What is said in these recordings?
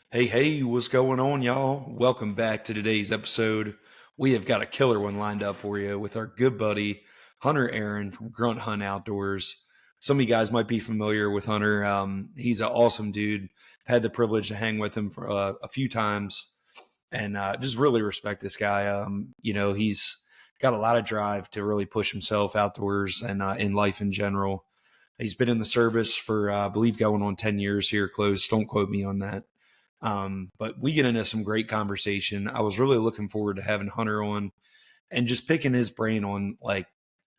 Hey, what's going on, y'all? Welcome back to today's episode. We have got a killer one lined up for you with our good buddy, Hunter Aaron from Grunt Outdoors. Some of you guys might be familiar with Hunter. He's an awesome dude. Had the privilege to hang with him for a few times and just really respect this guy. He's got a lot of drive to really push himself outdoors and in life in general. He's been in the service for, I believe, going on 10 years here close. Don't quote me on that. But we get into some great conversation. I was really looking forward to having Hunter on and just picking his brain on like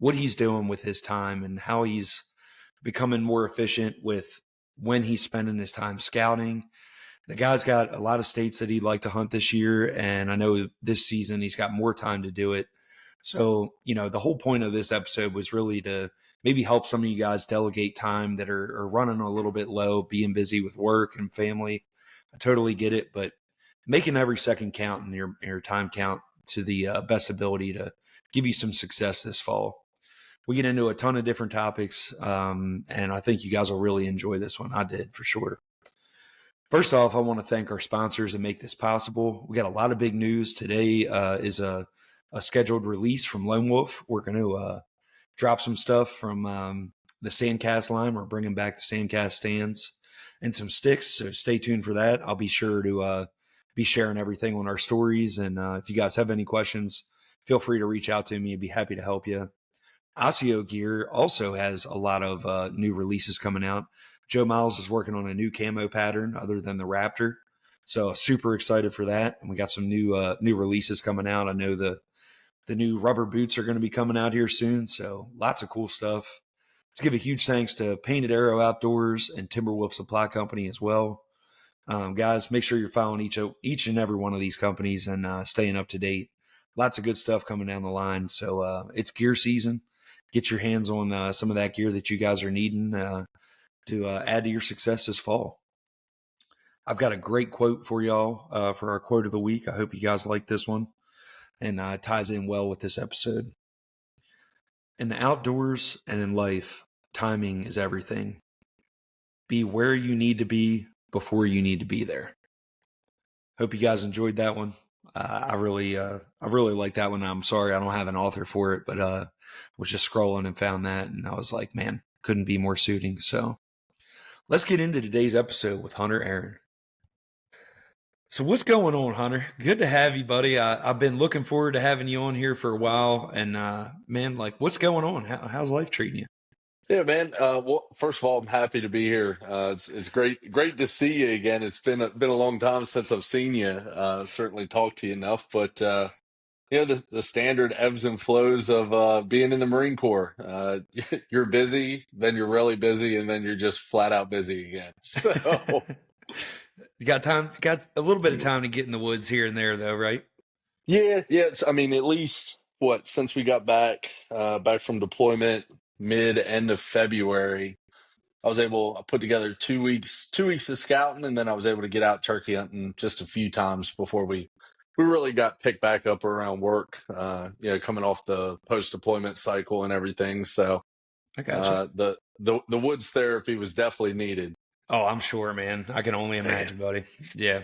what he's doing with his time and how he's becoming more efficient with when he's spending his time scouting. The guy's got a lot of states that he'd like to hunt this year, and I know this season he's got more time to do it. So, the whole point of this episode was really to maybe help some of you guys delegate time that are running a little bit low, being busy with work and family. I totally get it, but making every second count and your time count to the best ability to give you some success this fall. We get into a ton of different topics, and I think you guys will really enjoy this one. I did for sure. First off, I want to thank our sponsors that make this possible. We got a lot of big news. Today is a scheduled release from Lone Wolf. We're going to drop some stuff from the Sandcast line. We're bringing back the Sandcast stands and some sticks, so stay tuned for that. I'll be sure to be sharing everything on our stories, and if you guys have any questions, feel free to reach out to me. I'd be happy to help you. Osseo Gear also has a lot of new releases coming out. Joe Miles is working on a new camo pattern other than the Raptor, so super excited for that. And we got some new releases coming out. I know the new rubber boots are going to be coming out here soon, so lots of cool stuff. Let's give a huge thanks to Painted Arrow Outdoors and Timberwolf Supply Company as well. Guys, make sure you're following each and every one of these companies and staying up to date. Lots of good stuff coming down the line. So it's gear season. Get your hands on some of that gear that you guys are needing to add to your success this fall. I've got a great quote for y'all for our quote of the week. I hope you guys like this one, and it ties in well with this episode. In the outdoors and in life, timing is everything. Be where you need to be before you need to be there. Hope you guys enjoyed that one. I really like that one. I'm sorry I don't have an author for it, but was just scrolling and found that, and I was like, man, couldn't be more suiting. So let's get into today's episode with Hunter Aaron. So what's going on, Hunter? Good to have you, buddy. I've been looking forward to having you on here for a while, and man, like, what's going on? How's life treating you? Yeah, man. Well, first of all, I'm happy to be here. It's great to see you again. It's been a long time since I've seen you. Certainly talked to you enough, but the standard ebbs and flows of being in the Marine Corps. You're busy, then you're really busy, and then you're just flat out busy again. So You got time? Got a little bit of time to get in the woods here and there, though, right? yeah. I mean, at least since we got back from deployment mid end of February. I put together 2 weeks of scouting, and then I was able to get out turkey hunting just a few times before we really got picked back up around work, coming off the post deployment cycle and everything. So I got you. the woods therapy was definitely needed. Oh, I'm sure, man. I can only imagine, buddy. Yeah.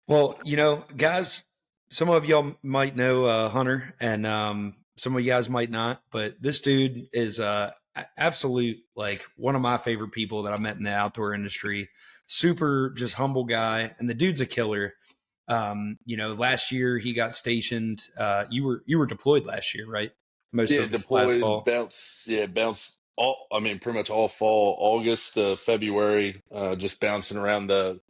Well, guys, some of y'all might know Hunter, and some of you guys might not, but this dude is absolute, like, one of my favorite people that I met in the outdoor industry. Super just humble guy, and the dude's a killer. Last year he got stationed. You were deployed last year, right? Most Yeah, of last deployed, fall. bounced all. I mean, pretty much all fall, August to February, just bouncing around the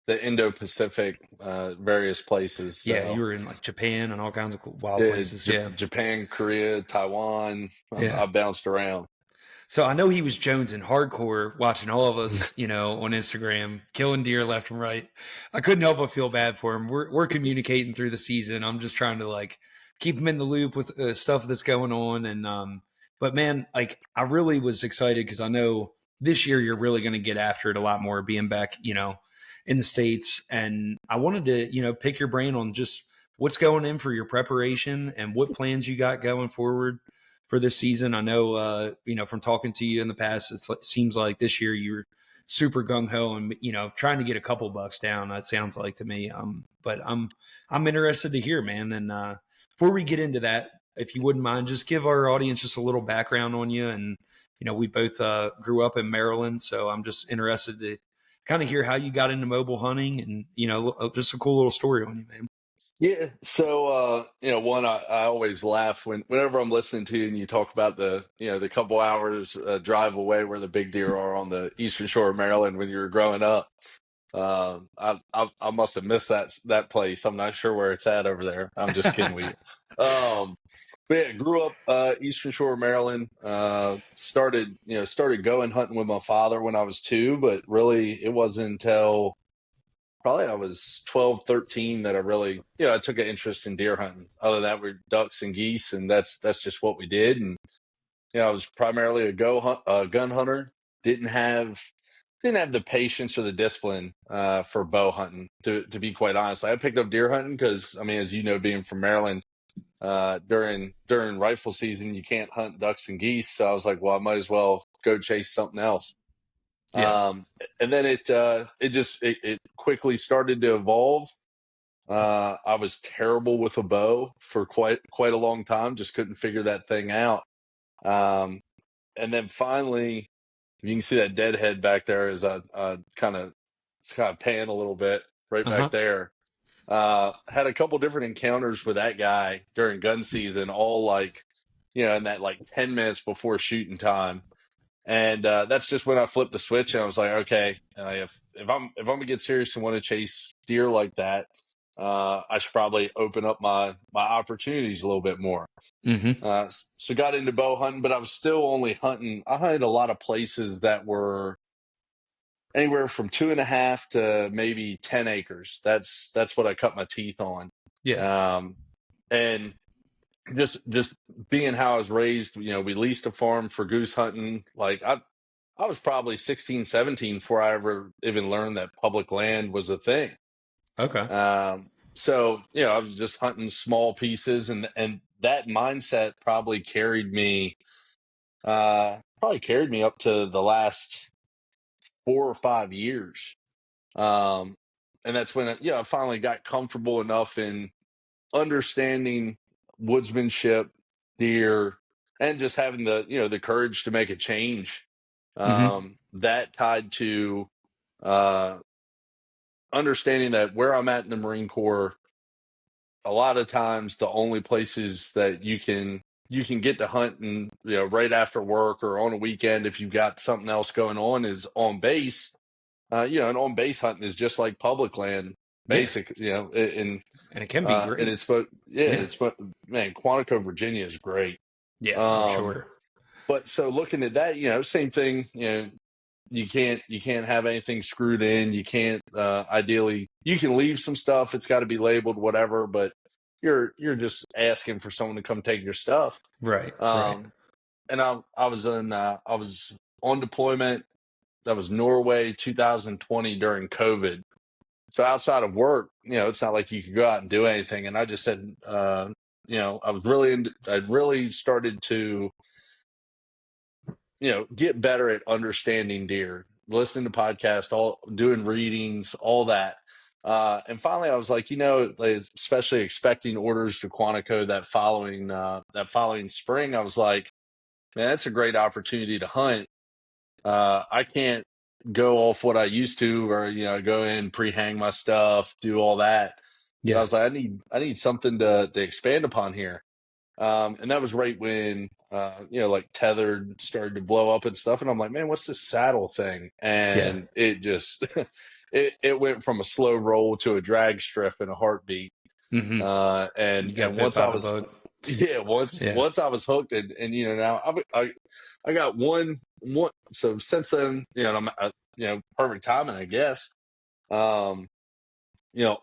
Indo-Pacific, various places. Yeah, you So. were in like Japan and all kinds of cool, wild Yeah, places. Yeah. Japan, Korea, Taiwan. Yeah. I bounced around. So I know he was jonesing hardcore watching all of us, on Instagram, killing deer left and right. I couldn't help but feel bad for him. We're communicating through the season. I'm just trying to like keep him in the loop with stuff that's going on. And but man, like, I really was excited because I know this year you're really going to get after it a lot more, being back, in the States. And I wanted to, pick your brain on just what's going in for your preparation and what plans you got going forward for this season. I know, from talking to you in the past, it seems like this year you're super gung ho and trying to get a couple bucks down. That sounds like to me. But I'm interested to hear, man. And before we get into that, if you wouldn't mind, just give our audience just a little background on you. And we both grew up in Maryland, so I'm just interested to kind of hear how you got into mobile hunting, and just a cool little story on you, man. Yeah. So, one, I always laugh whenever I'm listening to you and you talk about the couple hours drive away where the big deer are on the eastern shore of Maryland when you were growing up. I must have missed that place. I'm not sure where it's at over there. I'm just kidding with you. But yeah, grew up eastern shore of Maryland. Started going hunting with my father when I was 2, but really it wasn't until probably I was 12, 13 that I really, I took an interest in deer hunting. Other than that, we're ducks and geese, and that's just what we did. And I was primarily a gun hunter. Didn't have didn't have the patience or the discipline for bow hunting. To be quite honest, I picked up deer hunting because, I mean, as you know, being from Maryland, during rifle season, you can't hunt ducks and geese. So I was like, well, I might as well go chase something else. Yeah. And then it quickly started to evolve. I was terrible with a bow for quite a long time. Just couldn't figure that thing out. And then finally, you can see that dead head back there is kind of pan a little bit right Uh back huh. there. Had a couple different encounters with that guy during gun season, all like, in that like 10 minutes before shooting time. And that's just when I flipped the switch and I was like, okay, if I'm gonna get serious and want to chase deer like that, I should probably open up my opportunities a little bit more. Mm-hmm. So got into bow hunting, but I was still only hunting. I hunted a lot of places that were anywhere from 2.5 to maybe 10 acres. That's what I cut my teeth on. Yeah. Um, and just being how I was raised, we leased a farm for goose hunting. Like I was probably 16, 17 before I ever even learned that public land was a thing. Okay. So, I was just hunting small pieces, and that mindset probably carried me up to the last 4 or 5 years. Um, and that's when I finally got comfortable enough in understanding woodsmanship, deer, and just having the courage to make a change. Mm-hmm. That tied to uh, understanding that where I'm at in the Marine Corps, a lot of times the only places that you can get to hunt and right after work or on a weekend if you've got something else going on is on base. And on base hunting is just like public land, Yeah. basic. And it can be And great. Yeah. it's but man, Quantico, Virginia is great. Yeah. I'm Um, sure. but so looking at that, same thing. You can't have anything screwed in. You can't ideally you can leave some stuff. It's got to be labeled, whatever. But you're just asking for someone to come take your stuff. Right. Right. Um, and I was on deployment. That was Norway 2020 during COVID. So outside of work, it's not like you could go out and do anything. And I just said, I'd really started to, get better at understanding deer, listening to podcasts, all doing readings, all that. And finally I was like, like, especially expecting orders to Quantico that following spring, I was like, man, that's a great opportunity to hunt. I can't go off what I used to, or go in, pre-hang my stuff, do all that. So I Yeah. was like, I need something to expand upon here. And that was right when like tethered started to blow up and stuff, and I'm like, man, what's this saddle thing? Yeah. And it just it went from a slow roll to a drag strip in a heartbeat. Mm-hmm. And You got and bit once by I the was bug. yeah, Yeah. once I was hooked, and now I got one. So since then, I'm perfect timing, I guess. Um,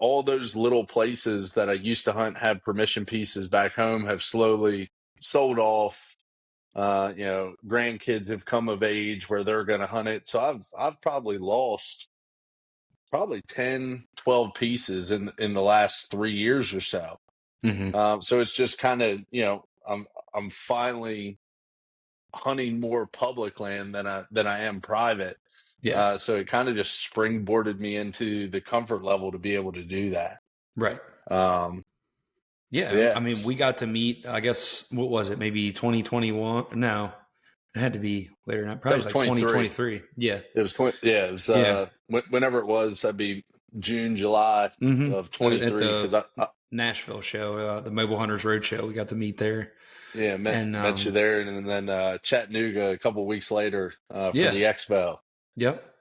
all those little places that I used to hunt, have permission pieces back home, have slowly sold off. Grandkids have come of age where they're going to hunt it. So I've probably lost probably 10, 12 pieces in the last 3 years or so. Mm-hmm. So it's just kind of, I'm finally hunting more public land than I am private. Yeah. So it kind of just springboarded me into the comfort level to be able to do that. Right. Um, Yeah. I yeah, mean, we got to meet, I guess, what was it? Maybe 2021? No, it had to be later than that. that Probably was was like 23. 2023. Yeah. It was 20, yeah, it was Yeah. whenever it was, that'd be June, July of At 23. the Because I Nashville show, the Mobile Hunters Road show, we got to meet there. yeah And met you there, and then Chattanooga a couple weeks later for yeah. the expo. Yep.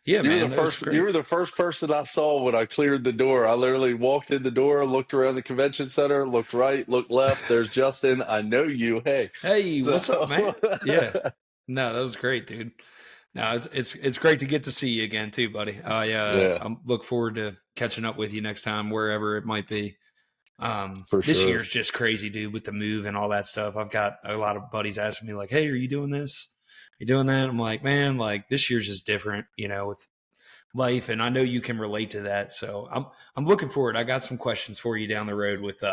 Yeah, man. That was You great. were the first person I saw when I cleared the door. I literally walked in the door, looked around the convention center, looked right, looked left. There's Justin. I know you. Hey, Hey, so what's up, man? Yeah. No, that was great, dude. No, it's great to get to see you again too, buddy. yeah, I look forward to catching up with you next time, wherever it might be. for This sure. year's just crazy, dude, with the move and all that stuff. I've got a lot of buddies asking me like, "Hey, are you doing this? Are you doing that?" I'm like, man, like this year's just different, with life, and I know you can relate to that. So I'm looking forward. I got some questions for you down the road with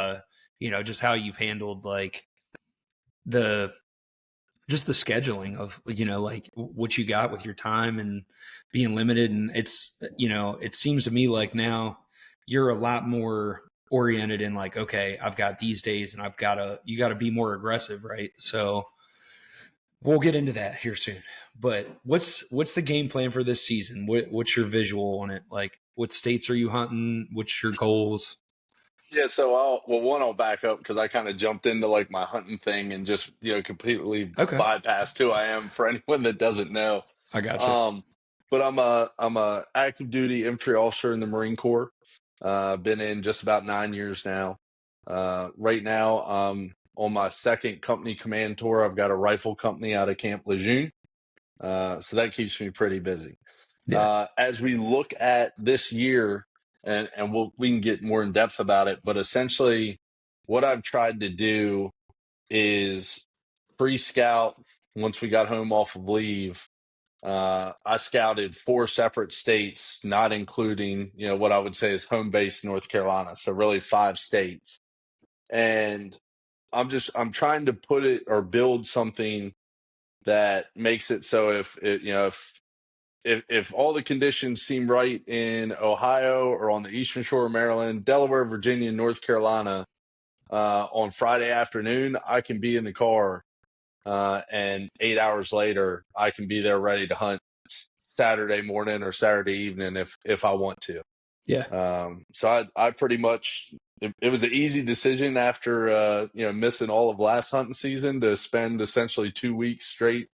just how you've handled like the just the scheduling of like what you got with your time and being limited. And it's it seems to me like now you're a lot more oriented in like, okay, I've got these days and you got to be more aggressive, right? So we'll get into that here soon. But what's the game plan for this season? What's your visual on it? Like, what states are you hunting? What's your goals? Yeah, so I'll back up because I kind of jumped into like my hunting thing and just completely Okay, bypassed who I am for anyone that doesn't know. I gotcha. Um, but I'm a active duty infantry officer in the Marine Corps. Been in just about 9 years now. Right now, on my second company command tour. I've got a rifle company out of Camp Lejeune, so that keeps me pretty busy. Yeah, As we look at this year, and we can get more in depth about it, but essentially, what I've tried to do is pre-scout. Once we got home off of leave, I scouted 4 separate states, not including what I would say is home base North Carolina. So really 5 states, and I'm trying to put it or build something that makes it so if all the conditions seem right in Ohio or on the eastern shore of Maryland, Delaware, Virginia, North Carolina, on Friday afternoon, I can be in the car, and 8 hours later, I can be there ready to hunt Saturday morning or Saturday evening if I want to. yeah, So I pretty much it was an easy decision after missing all of last hunting season to spend essentially 2 weeks straight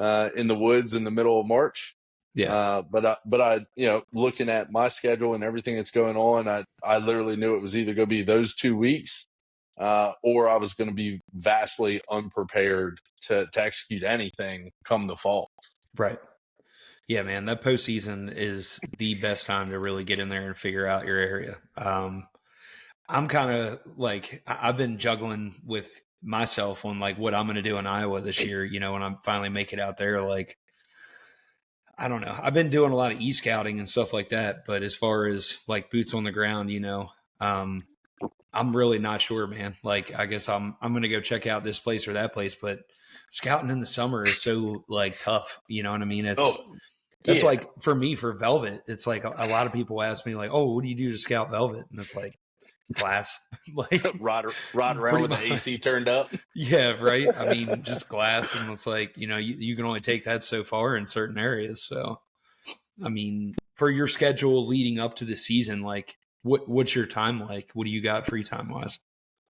in the woods in the middle of March. yeah. But I, looking at my schedule and everything that's going on, I literally knew it was either going to be those 2 weeks, or I was going to be vastly unprepared to execute anything come the fall. Right. Yeah, man, that postseason is the best time to really get in there and figure out your area. I'm kind of like I've been juggling with myself on like what I'm going to do in Iowa this year. When I finally make it out there, like I don't know. I've been doing a lot of e-scouting and stuff like that, but as far as like boots on the ground, um, I'm really not sure, man. Like I guess I'm going to go check out this place or that place, but scouting in the summer is so like tough. You know what I mean? Oh, That's yeah. like for me for velvet. It's like a lot of people ask me like, "Oh, what do you do to scout velvet?" And it's like glass, like Ride around pretty with the much. AC turned up. Yeah, right. I mean, just glass, and it's like you can only take that so far in certain areas. So, I mean, for your schedule leading up to the season, like what's your time like? What do you got free time wise?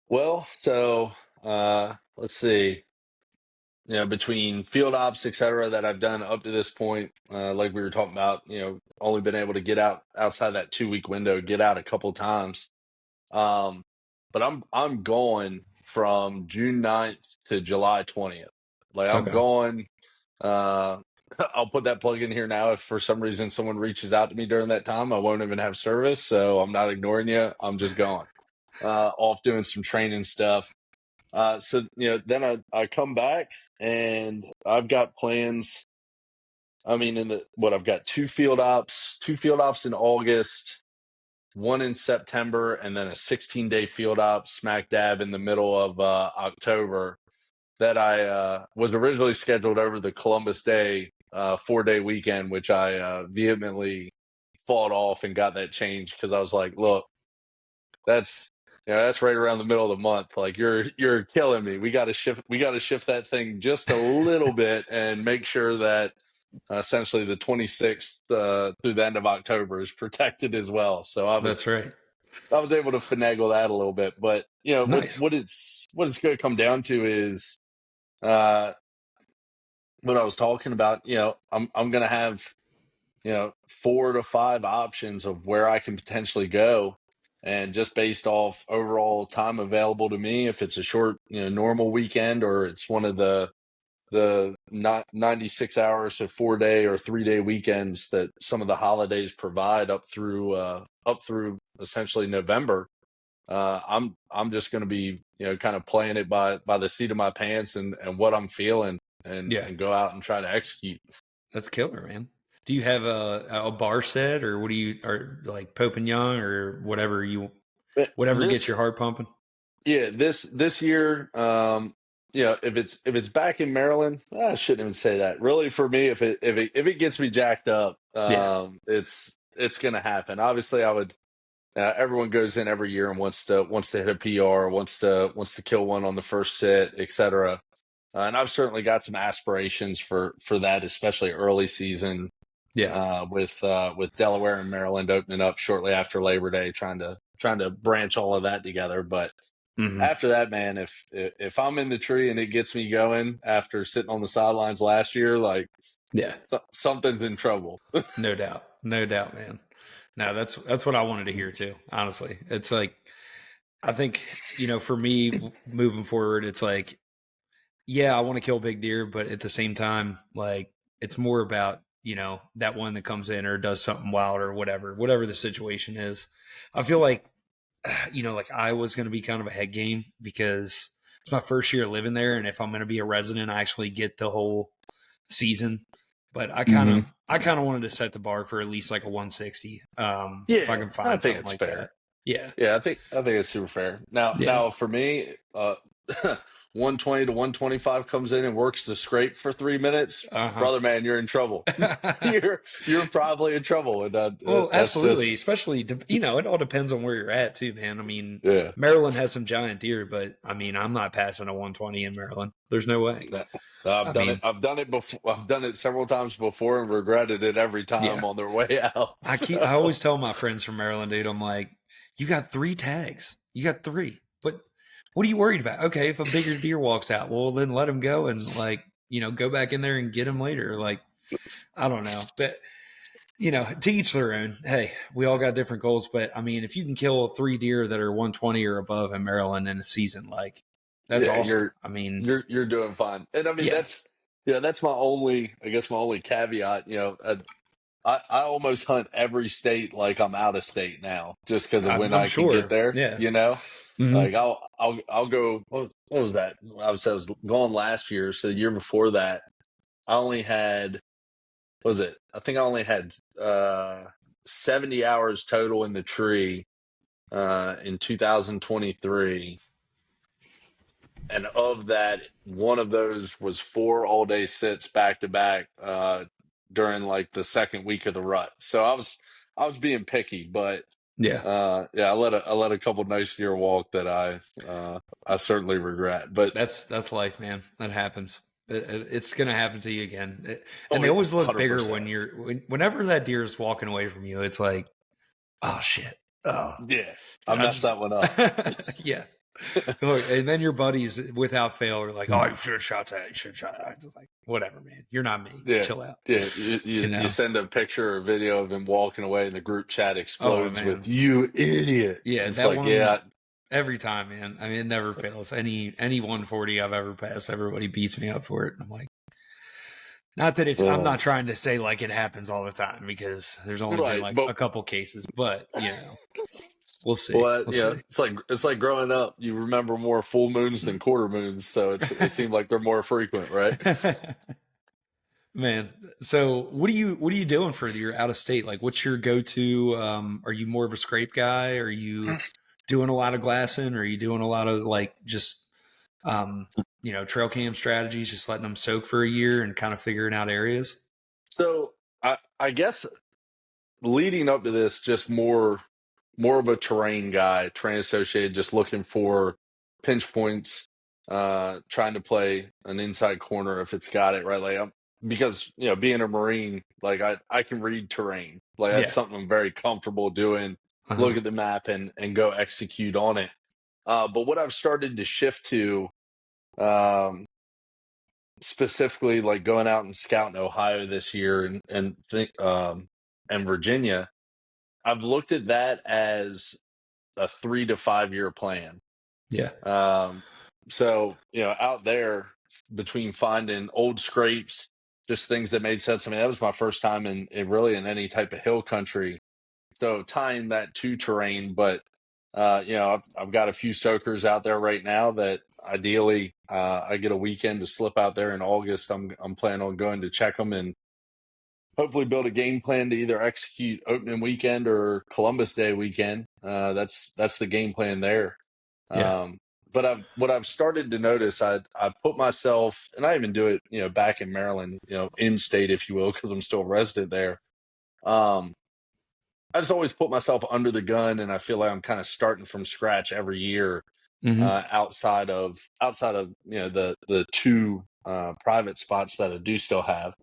Well, so let's see. Between field ops, et cetera, that I've done up to this point, like we were talking about, only been able to get out outside that 2 week window, get out a couple times. Um, but I'm going from June 9th to July 20th. Like I'm Okay. going. Uh, I'll put that plug in here now. If for some reason someone reaches out to me during that time, I won't even have service, so I'm not ignoring you. I'm just going off doing some training stuff. So then I come back and I've got plans. I mean, I've got two field ops in August, one in September, and then a 16-day field op smack dab in the middle of October that I was originally scheduled over the Columbus Day 4-day weekend, which I vehemently fought off and got that changed because I was like, look, that's that's right around the middle of the month. Like you're killing me. We got to shift that thing just a little bit and make sure that essentially the 26th through the end of October is protected as well. So That's right. I was able to finagle that a little bit, but Nice. what it's going to come down to is uh, what I was talking about. I'm going to have 4 to 5 options of where I can potentially go, and just based off overall time available to me, if it's a short normal weekend or it's one of the not 96 hours to 4-day or 3-day weekends that some of the holidays provide up through essentially November. I'm just going to be kind of playing it by the seat of my pants and what I'm feeling, and Yeah. and go out and try to execute. That's killer, man. Do you have a bar set, or what do you, or like Pope and Young, or But whatever gets your this heart pumping? Yeah, this year, if it's back in Maryland, I shouldn't even say that. Really, for me, if it gets me jacked up, Yeah. it's gonna happen. Obviously, I would. Everyone goes in every year and wants to hit a PR, wants to kill one on the first sit, etc. And I've certainly got some aspirations for that, especially early season, Yeah. with Delaware and Maryland opening up shortly after Labor Day, trying to branch all of that together, but. Hmm. After that, man, if I'm in the tree and it gets me going after sitting on the sidelines last year, like Yeah. something's in trouble. No doubt. No doubt, man. No, that's what I wanted to hear too. Honestly, it's like, I think, for me moving forward, it's like, yeah, I want to kill big deer, but at the same time, like, it's more about, that one that comes in or does something wild or whatever the situation is. I feel like, like Iowa's going to be kind of a head game because it's my first year living there. And if I'm going to be a resident, I actually get the whole season. But I kind Hmm. of, I kind of wanted to set the bar for at least like a 160. If I Yeah, can I find think something it's like that. fair. Yeah. Yeah, I think it's super fair. Now, Yeah. now for me, 120 to 125 comes in and works the scrape for 3 minutes. Uh huh. Brother, man, you're in trouble. You're probably in trouble, and Well, that's absolutely. just Especially, it all depends on where you're at too, man. I mean, yeah. Maryland has some giant deer, but I mean, I'm not passing a 120 in Maryland. There's no way. No, I've I done it. mean, I've done it before. I've done it several times before and regretted it every yeah. time on their way out. I So, always tell my friends from Maryland, dude, I'm like, you got 3 tags. You got 3. What are you worried about? Okay, if a bigger deer walks out, well, then let him go and, like, go back in there and get him later. Like, I don't know. But, to each their own. Hey, we all got different goals. But I mean, if you can kill 3 deer that are 120 or above in Maryland in a season, like, that's yeah, awesome. you're I mean, you're doing fine. And I mean yeah. that's my only, I guess, my only caveat. I almost hunt every state like I'm out of state now, just because of when I'm I can get sure. there. Yeah. Hmm. Like I'll go. What was that? I was going last year. So the year before that, I only had, what was it? I think I only had 70 hours total in the tree in 2023, and of that, one of those was 4 all-day sits back to back during like the second week of the rut. So I was being picky, but Yeah. yeah, I let a couple nice deer walk that I certainly regret. But That's life, man. That happens. It's gonna happen to you again. And oh they yeah, always look bigger 100%. whenever that deer is walking away from you. It's like, oh shit, oh, Yeah, I did I messed just, that one up. yeah. Look, and then your buddies, without fail, are like, oh, you should have shot that. You should have shot that. I'm just like, whatever, man. You're not me. Yeah, Chill out. yeah. You send a picture or video of him walking away, and the group chat Oh explodes with man, "You idiot!" yeah, And it's that like, one. yeah, Every time, man. I mean, it never fails. Any 140 I've ever passed, everybody beats me up for it. I'm like, not that I'm uh, not trying to say like it happens all the time because there's only been right. like But a couple cases, but we'll see. well, We'll see. it's like growing up. You remember more full moons than quarter moons, so it seemed like they're more frequent, right? Man, so what are you doing for your out of state? Like, what's your go to? Are you more of a scrape guy? Are you doing a lot of glassing? Are you doing a lot of like just trail cam strategies, just letting them soak for a year and kind of figuring out areas? So I guess leading up to this, just more of a terrain guy, terrain associated, just looking for pinch points, trying to play an inside corner if it's got it right. Like because being a Marine, like I can read terrain. Like that's Yeah. something I'm very comfortable doing. Uh-huh. Look at the map and go execute on it. But what I've started to shift to, um, specifically, like going out and scouting Ohio this year and Virginia, I've looked at that as a 3 to 5 year plan. Yeah. Um, so out there between finding old scrapes, just things that made sense. I mean, that was my first time in really in any type of hill country. So tying that to terrain, but I've got a few soakers out there right now that ideally I get a weekend to slip out there in August. I'm planning on going to check them and hopefully build a game plan to either execute opening weekend or Columbus Day weekend. That's the game plan there. Yeah. But what I've started to notice, I put myself, and I even do it, back in Maryland, in state, if you will, because I'm still a resident there. Um, I just always put myself under the gun, and I feel like I'm kind of starting from scratch every year. Hmm. Outside of the two private spots that I do still have.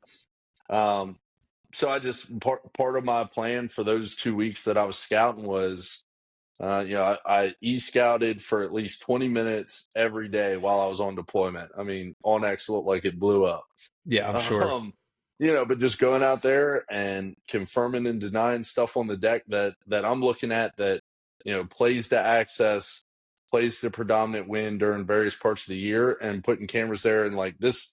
Um, so I just part of my plan for those 2 weeks that I was scouting was, I e-scouted for at least 20 minutes every day while I was on deployment. I mean, Onyx looked like it blew up. Yeah, I'm sure. Um, but just going out there and confirming and denying stuff on the deck that I'm looking at that, plays to access, plays to predominant wind during various parts of the year, and putting cameras there, and like this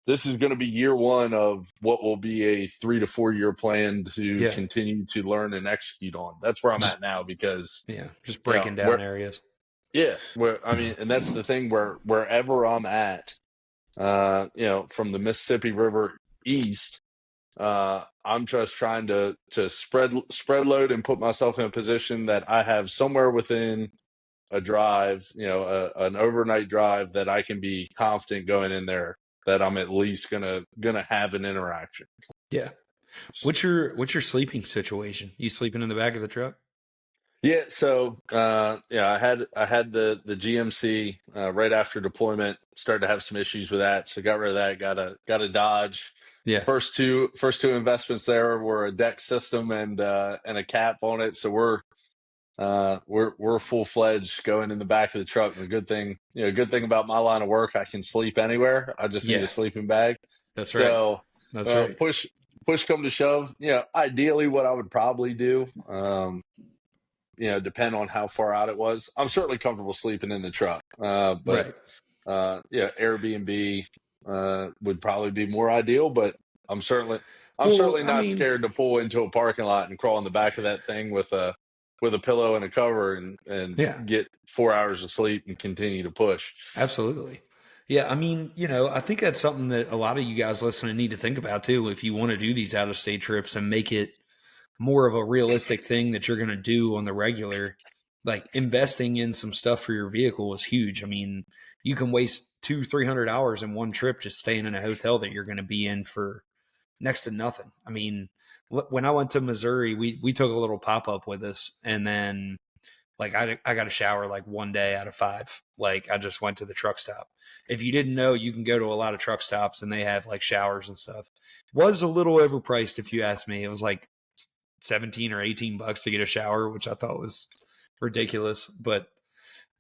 is going to be year one of what will be a 3 to 4 year plan to Yeah. continue to learn and execute on. That's where I'm Just at now because yeah, just breaking down where areas. where I mean, and that's the thing wherever I'm at, from the Mississippi River east, I'm just trying to spread load and put myself in a position that I have somewhere within a drive, an overnight drive that I can be confident going in there that I'm at least gonna have an interaction. Yeah. What's your sleeping situation? You sleeping in the back of the truck? Yeah, so I had the GMC right after deployment. Started to have some issues with that, so got rid of that. Got a Dodge. Yeah. First two investments there were a deck system and a cap on it. So we're full fledged going in the back of the truck. And the good thing about my line of work, I can sleep anywhere. I just need a Yeah. sleeping bag. That's right. So That's right. push come to shove, ideally what I would probably do. Depend on how far out it was. I'm certainly comfortable sleeping in the truck, but Right. Airbnb would probably be more ideal. But I'm certainly I'm Well, certainly I not mean, scared to pull into a parking lot and crawl in the back of that thing with a pillow and a cover and yeah, get 4 hours of sleep and continue to push. absolutely. Yeah, I mean, I think that's something that a lot of you guys listening need to think about too. If you want to do these out of state trips and make it more of a realistic thing that you're going to do on the regular, like investing in some stuff for your vehicle is huge. I mean, you can waste 200-300 hours in one trip just staying in a hotel that you're going to be in for next to nothing. I mean, when I went to Missouri, we took a little pop up with us, and then like I got a shower like one day out of five. Like I just went to the truck stop. If you didn't know, you can go to a lot of truck stops and they have like showers and stuff. Was a little overpriced if you ask me. It was like 17 or 18 bucks to get a shower, which I thought was ridiculous, but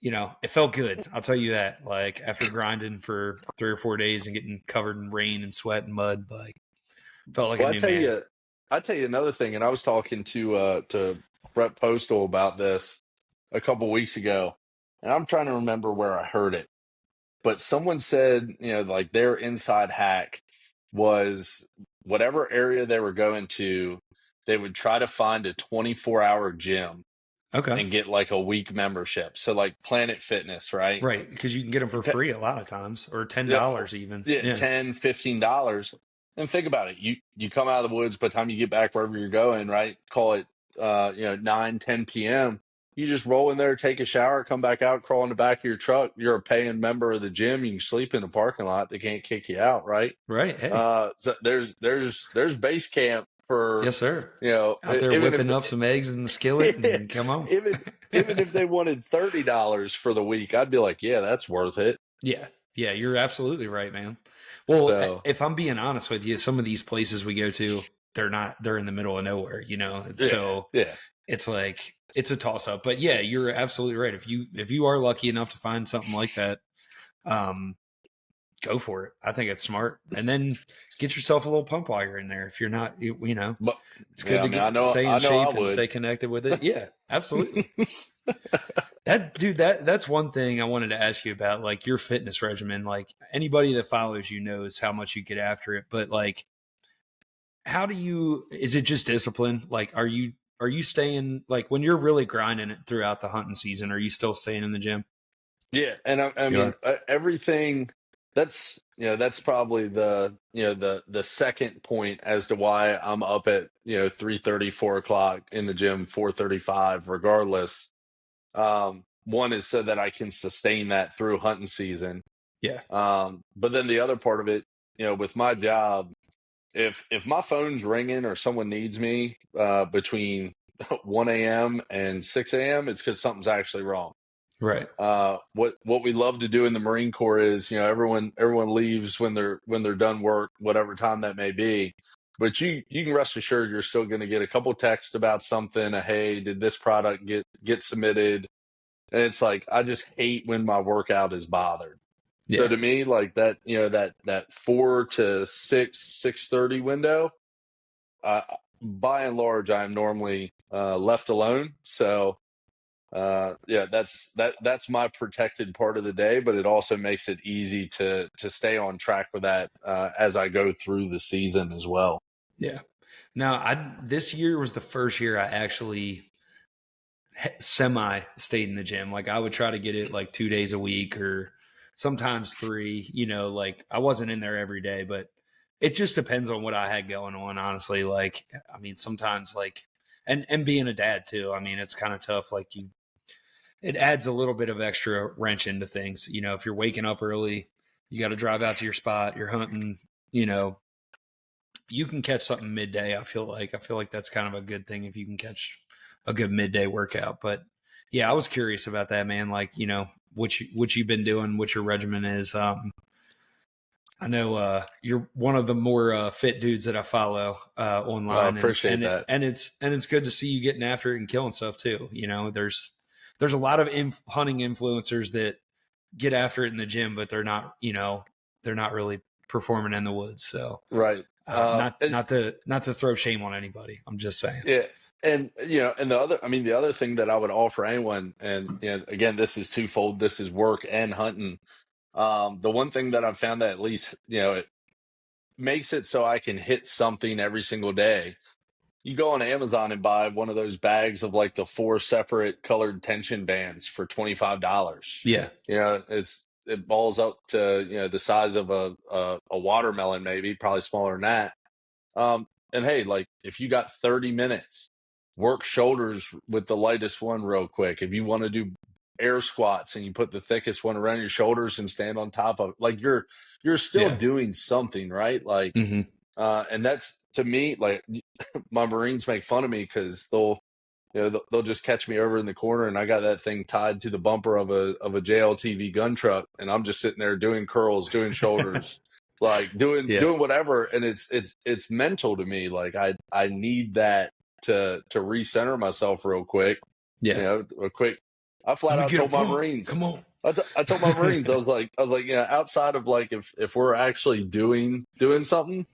it felt good. I'll tell you that. Like after grinding for 3 or 4 days and getting covered in rain and sweat and mud, like felt like a Well, new man. I tell you another thing, and I was talking to Brett Postal about this a couple weeks ago, and I'm trying to remember where I heard it, but someone said, like their inside hack was whatever area they were going to, they would try to find a 24-hour gym Okay. and get like a week membership. So like Planet Fitness, right? Right. Because you can get them for free a lot of times or Yeah, $10 even. yeah, Yeah. $10, $15. And think about it. You come out of the woods by the time you get back wherever you're going, right? Call it 9, 10 p.m. You just roll in there, take a shower, come back out, crawl in the back of your truck. You're a paying member of the gym. You can sleep in the parking lot. They can't kick you out, right? Right. Hey. So there's base camp for, Yes, sir. you know, Out there even if whipping up some eggs in the skillet and come on. even if they wanted $30 for the week, I'd be like, yeah, that's worth it. Yeah. Yeah, you're absolutely right, man. Well, So if I'm being honest with you, some of these places we go to, they're in the middle of nowhere, yeah, So yeah. it's like it's a toss up. But yeah, you're absolutely right. If you are lucky enough to find something like that, um, go for it. I think it's smart. And then get yourself a little pump while you're in there. If you're not, But it's good yeah, I to mean, stay in I know I shape and would. stay connected with it. Yeah, absolutely. That's one thing I wanted to ask you about, like your fitness regimen. Like anybody that follows you knows how much you get after it, but like, is it just discipline? Like, are you staying, like when you're really grinding it throughout the hunting season, are you still staying in the gym? Yeah, and I You mean, are. everything. That's, that's probably the, the second point as to why I'm up at, 3:30, 4 o'clock in the gym, 4:35, regardless. One is so that I can sustain that through hunting season. Yeah. But then the other part of it, with my job, if my phone's ringing or someone needs me between 1 a.m. and 6 a.m., it's because something's actually wrong. Right. What we love to do in the Marine Corps is, everyone leaves when they're done work, whatever time that may be. But you can rest assured you're still going to get a couple texts about something. Hey, did this product get submitted? And it's like, I just hate when my workout is bothered. So Yeah. to me, like that, that 4 to 6, 6:30 window, uh, by and large, I am normally left alone. So yeah, that's my protected part of the day, but it also makes it easy to stay on track with that as I go through the season as well. Yeah. Now, this year was the first year I actually semi stayed in the gym. Like I would try to get it like 2 days a week or sometimes three, like I wasn't in there every day, but it just depends on what I had going on, honestly. Like, I mean, sometimes like, and being a dad too, I mean, it's kind of tough. Like it adds a little bit of extra wrench into things. If you're waking up early, you got to drive out to your spot, you're hunting, you know, you can catch something midday. I feel like that's kind of a good thing if you can catch a good midday workout. But yeah, I was curious about that, man. Like, what you've been doing, what your regimen is. I know you're one of the more fit dudes that I follow I online, and appreciate that. it's good to see you getting after it and killing stuff too. There's a lot of hunting influencers that get after it in the gym, but they're not really performing in the woods. So Right. And not to throw shame on anybody. I'm just saying. yeah, and and the other thing that I would offer anyone, and again, this is twofold. This is work and hunting. The one thing that I've found that at least it makes it so I can hit something every single day. You go on Amazon and buy one of those bags of like the four separate colored tension bands for $25. Yeah, It balls up to the size of a watermelon, maybe probably smaller than that. And hey, like if you got 30 minutes, work shoulders with the lightest one real quick. If you want to do air squats and you put the thickest one around your shoulders and stand on top of, like you're still yeah, doing something, right? Like hmm and that's to me, like my Marines make fun of me because they'll just catch me over in the corner and I got that thing tied to the bumper of a JLTV gun truck and I'm just sitting there doing curls, doing shoulders, like doing yeah, doing whatever. And it's mental to me. Like I need that to recenter myself real quick. yeah. A quick. I Let flat me out get a told my pump. Marines. Come on. I told my Marines, I was like, outside of like if we're actually doing something,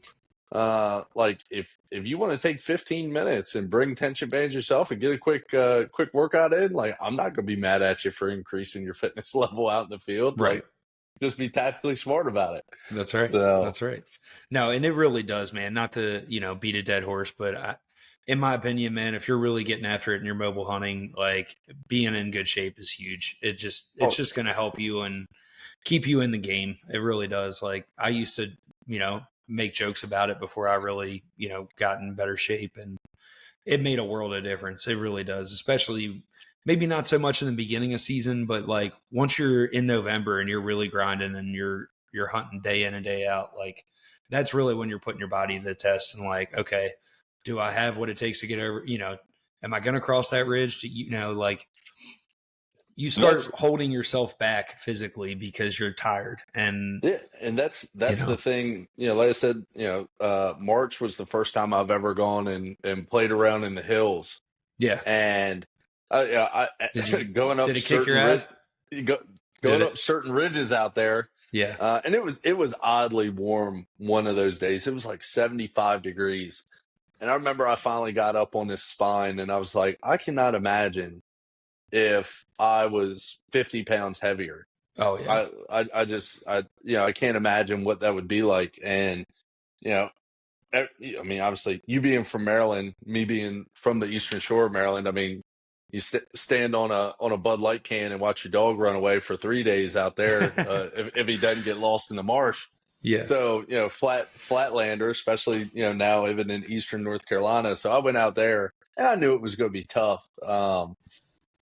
like if you want to take 15 minutes and bring tension bands yourself and get a quick workout in, like I'm not gonna be mad at you for increasing your fitness level out in the field. Right. Like just be tactically smart about it. That's right. So That's right. No, and it really does, man. Not to, beat a dead horse, but in my opinion, man, if you're really getting after it and you're mobile hunting, like being in good shape is huge. It's oh just going to help you and keep you in the game. It really does. Like I used to, make jokes about it before I really, got in better shape, and it made a world of difference. It really does, especially maybe not so much in the beginning of season, but like once you're in November and you're really grinding and you're hunting day in and day out, like that's really when you're putting your body to the test and like, okay, do I have what it takes to get over, am I going to cross that ridge? Like you And start holding yourself back physically because you're tired and yeah, and you that's know, the thing. Like I said, March was the first time I've ever gone and played around in the hills, yeah. and Did you, going up did it kick your certain ass? go, Did going it? up certain ridges out there, Yeah. and it was oddly warm one of those days. It was like 75 degrees, and I remember I finally got up on this spine, and I was like, I cannot imagine if I was 50 pounds heavier. Oh yeah. I can't imagine what that would be like. And, you know, I mean, obviously, you being from Maryland, me being from the Eastern Shore of Maryland, I mean, you stand on a Bud Light can and watch your dog run away for 3 days out there if he doesn't get lost in the marsh. Yeah. So, flatlander, especially, now even in Eastern North Carolina. So I went out there and I knew it was going to be tough.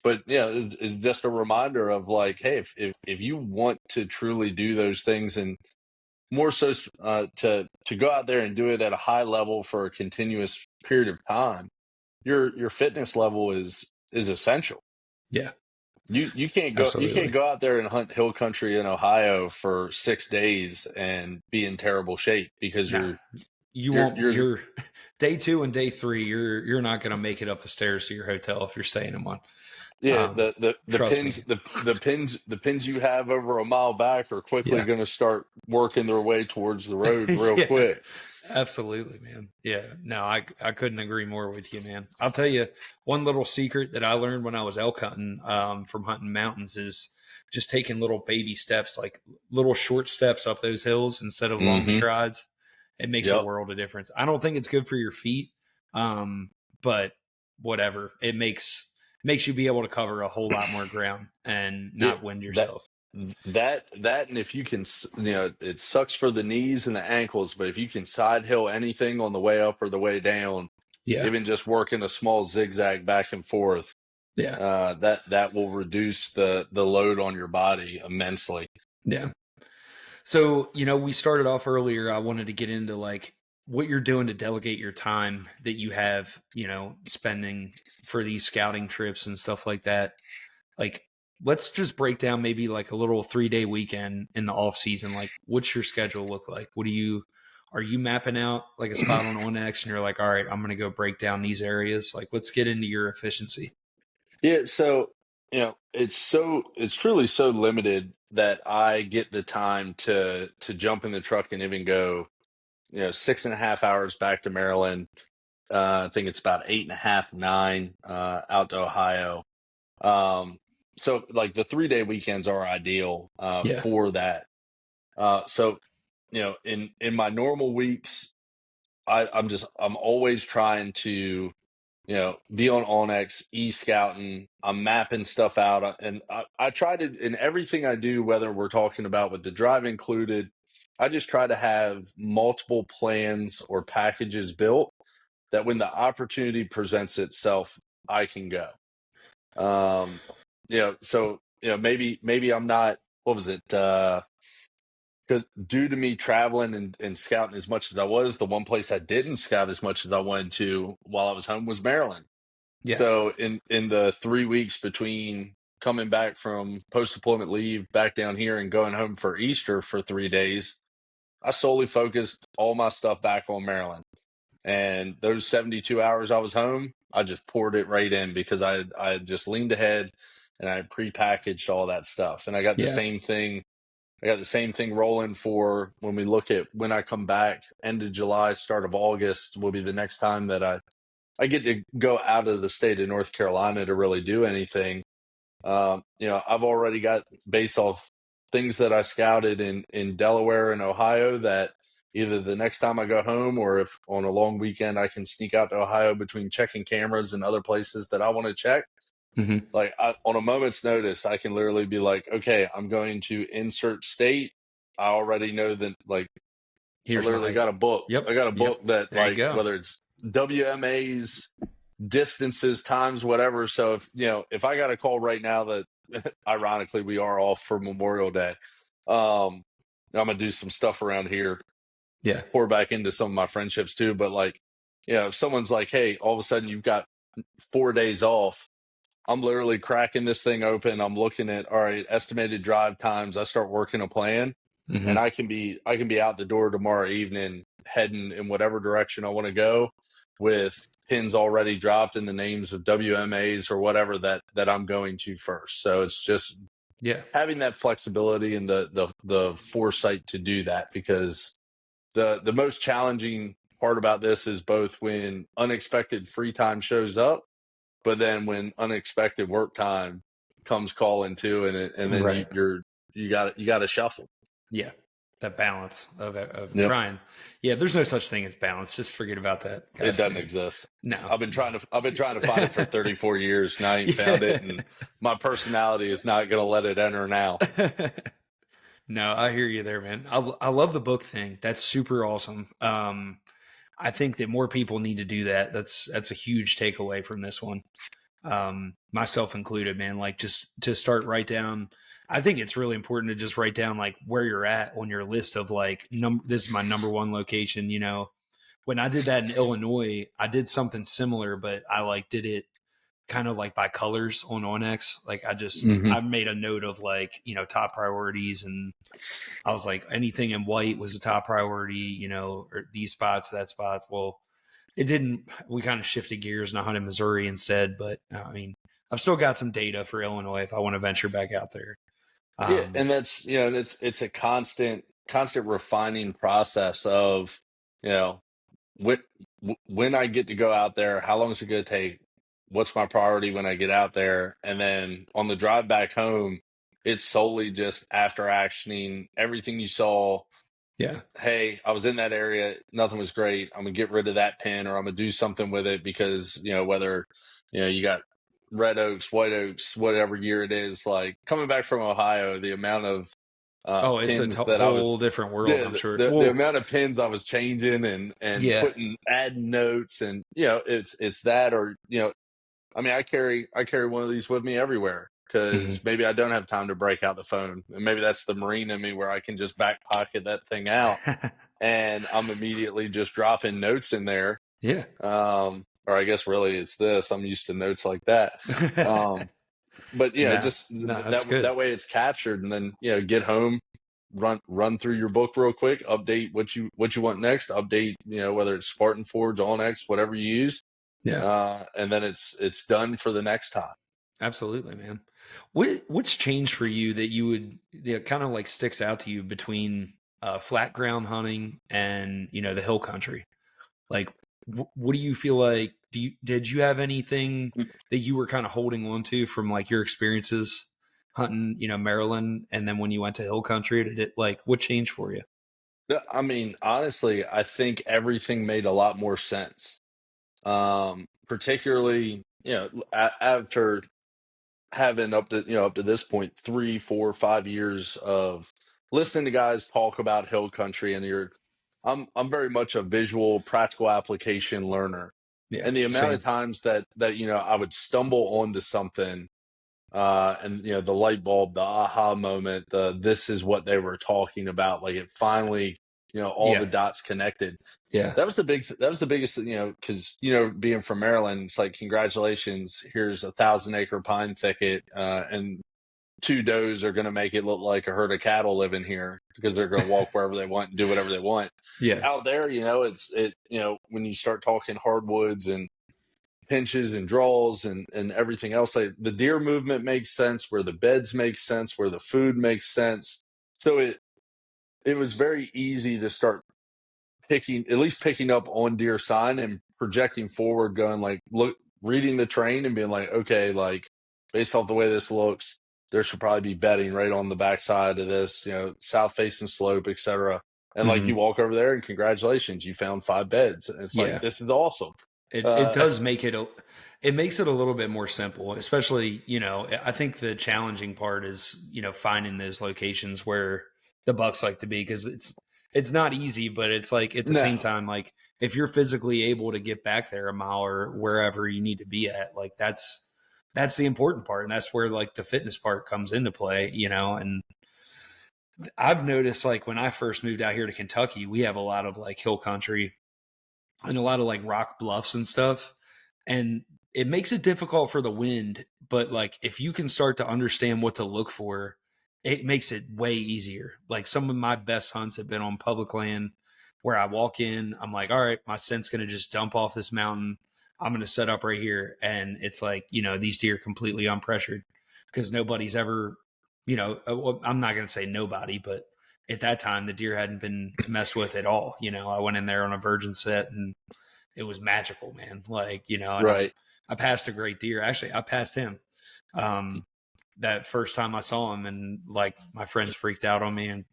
But it's just a reminder of like, hey, if you want to truly do those things, and more so to go out there and do it at a high level for a continuous period of time, your fitness level is essential. Yeah. You can't Absolutely. go out there and hunt hill country in Ohio for 6 days and be in terrible shape because No, you you're won't. you're You're day 2 and day 3. You're not going to make it up the stairs to your hotel if you're staying in one. Yeah, the Trust pins me. the pins you have over a mile back are quickly Yeah. going to start working their way towards the road real Yeah. quick. Absolutely, man. Yeah. No, I couldn't agree more with you, man. I'll tell you one little secret that I learned when I was elk hunting from hunting mountains is just taking little baby steps, like little short steps up those hills instead of long Hmm. strides. It makes a Yep. world of difference. I don't think it's good for your feet, but whatever. It makes you be able to cover a whole lot more ground and Yeah. not wind That yourself. and if you can, it sucks for the knees and the ankles, but if you can side hill anything on the way up or the way down, Yeah. even just working a small zigzag back and forth, Yeah. that will reduce the load on your body immensely. Yeah. So, we started off earlier. I wanted to get into like what you're doing to delegate your time that you have, spending for these scouting trips and stuff like that. Like, let's just break down maybe like a little 3-day weekend in the off season. Like, what's your schedule look like? Are you mapping out like a spot on OnX and you're like, all right, I'm going to go break down these areas? Like, let's get into your efficiency. Yeah, so it's truly so limited that I get the time to jump in the truck and even go, 6.5 hours back to Maryland. I think it's about 8.5, 9 out to Ohio. Um, so like the 3-day weekends are ideal Yeah. for that. So in my normal weeks, I'm always trying to be on Onyx, e-scouting. I'm mapping stuff out, and I try to in everything I do, whether we're talking about with the drive included, I just try to have multiple plans or packages built that when the opportunity presents itself, I can go. So maybe I'm not. What was it? Because due to me traveling and scouting as much as I was, the one place I didn't scout as much as I wanted to while I was home was Maryland. Yeah. So in the 3 weeks between coming back from post deployment leave back down here and going home for Easter for 3 days, I solely focused all my stuff back on Maryland. And those 72 hours I was home, I just poured it right in because I had just leaned ahead and I prepackaged all that stuff. And I got the Yeah. same thing. I got the same thing rolling for when we look at when I come back, end of July, start of August will be the next time that I get to go out of the state of North Carolina to really do anything. I've already got based off things that I scouted in Delaware and Ohio that either the next time I go home or if on a long weekend I can sneak out to Ohio between checking cameras and other places that I want to check. Hmm. Like on a moment's notice, I can literally be like, okay, I'm going to insert state. I already know that like I Here's literally my, got a book. yep. I got a Yep. book that There you like go. whether it's WMA's distances, times, whatever. So if I got a call right now that ironically we are off for Memorial Day, I'm gonna do some stuff around here, Yeah. pour back into some of my friendships too. But like, if someone's like, hey, all of a sudden you've got 4 days off, I'm literally cracking this thing open. I'm looking at, all right, estimated drive times. I start working a plan, and Hmm. I can be out the door tomorrow evening, heading in whatever direction I want to go, with pins already dropped in the names of WMAs or whatever that I'm going to first. So it's just Yeah. having that flexibility and the foresight to do that, because the most challenging part about this is both when unexpected free time shows up, but then when unexpected work time comes calling too, and then Right. you got to shuffle. Yeah. That balance of Yep, trying. Yeah. There's no such thing as balance. Just forget about that, it guys. doesn't exist. No. I've been trying to find it for 34 years, and I ain't found it, and my personality is not going to let it enter now. Yeah. No, I hear you there, man. I love the book thing. That's super awesome. I think that more people need to do that. That's a huge takeaway from this one. Myself included, man. Like just to start write down. I think it's really important to just write down like where you're at on your list of like this is my number one location. When I did that in Illinois, I did something similar, but I like did it kind of like by colors on Onyx. Like Hmm. I made a note of like, top priorities, and I was like anything in white was a top priority, or these spots, that spots. Well, it didn't. We kind of shifted gears and I hunted Missouri instead. But I mean, I've still got some data for Illinois if I want to venture back out there. Yeah, Um, and that's it's a constant refining process of you know when when I get to go out there, how long is it going to take? What's my priority when I get out there? And then on the drive back home, it's solely just after actioning everything you saw. yeah. Hey, I was in that area, nothing was great. I'm gonna get rid of that pin, or I'm gonna do something with it, because whether you got red oaks, white oaks, whatever year it is. Like coming back from Ohio, the amount of Oh, it's a pins that I whole was different world, I'm the, sure. the the Well, amount of pins I was changing and yeah. putting adding notes, and it's that, or I mean, I carry one of these with me everywhere, because Hmm. maybe I don't have time to break out the phone, and maybe that's the Marine in me where I can just back pocket that thing out, and I'm immediately just dropping notes in there. Yeah. Or I guess really it's this. I'm used to notes like that. Um, but No, just no, that's that good. that way it's captured, and then get home, run through your book real quick, update what you want next, update whether it's Spartan Forge, Onyx, whatever you use, Yeah. and then it's done for the next time. Absolutely, man. What's changed for you that you would kind of like sticks out to you between flat ground hunting and the hill country? Like, what do you feel like? Did you have anything that you were kind of holding on to from like your experiences hunting, Maryland, and then when you went to hill country, did it like what changed for you? Yeah, I mean, honestly, I think everything made a lot more sense. Particularly, after having up to this point 3, 4, 5 years of listening to guys talk about hill country, and I'm very much a visual, practical application learner, Yeah, and the amount of same. times that I would stumble onto something, and the light bulb, the aha moment, the this is what they were talking about, like it finally, all the Yeah, dots connected. yeah, That was the biggest thing, because being from Maryland, it's like, congratulations, here's 1,000-acre pine thicket, and two does are going to make it look like a herd of cattle living here, because they're going to walk wherever they want and do whatever they want. yeah, Out there, when you start talking hardwoods and pinches and draws and everything else, like the deer movement makes sense, where the beds make sense, where the food makes sense. So it was very easy to start picking up on deer sign and projecting forward, going like, look, reading the train and being like, okay, like based off the way this looks, there should probably be bedding right on the backside of this, south facing slope, etc. And like you hmm, walk over there and congratulations, you found 5 beds. And it's like, yeah. this is awesome. It Uh, does make it makes it a little bit more simple, especially, I think the challenging part is, finding those locations where the bucks like to be, because it's not easy, but it's like at the same no. time, like if you're physically able to get back there a mile or wherever you need to be at, like that's the important part, and that's where like the fitness part comes into play, and I've noticed like when I first moved out here to Kentucky, we have a lot of like hill country and a lot of like rock bluffs and stuff. And it makes it difficult for the wind, but like if you can start to understand what to look for, it makes it way easier. Like some of my best hunts have been on public land where I walk in, I'm like, all right, my scent's going to just dump off this mountain. I'm going to set up right here. And it's like, these deer completely unpressured because nobody's ever, well, I'm not going to say nobody, but at that time, the deer hadn't been messed with at all. I went in there on a virgin set and it was magical, man. Like, and Right. I passed a great deer. Actually, I passed him. That first time I saw him, and like my friends freaked out on me and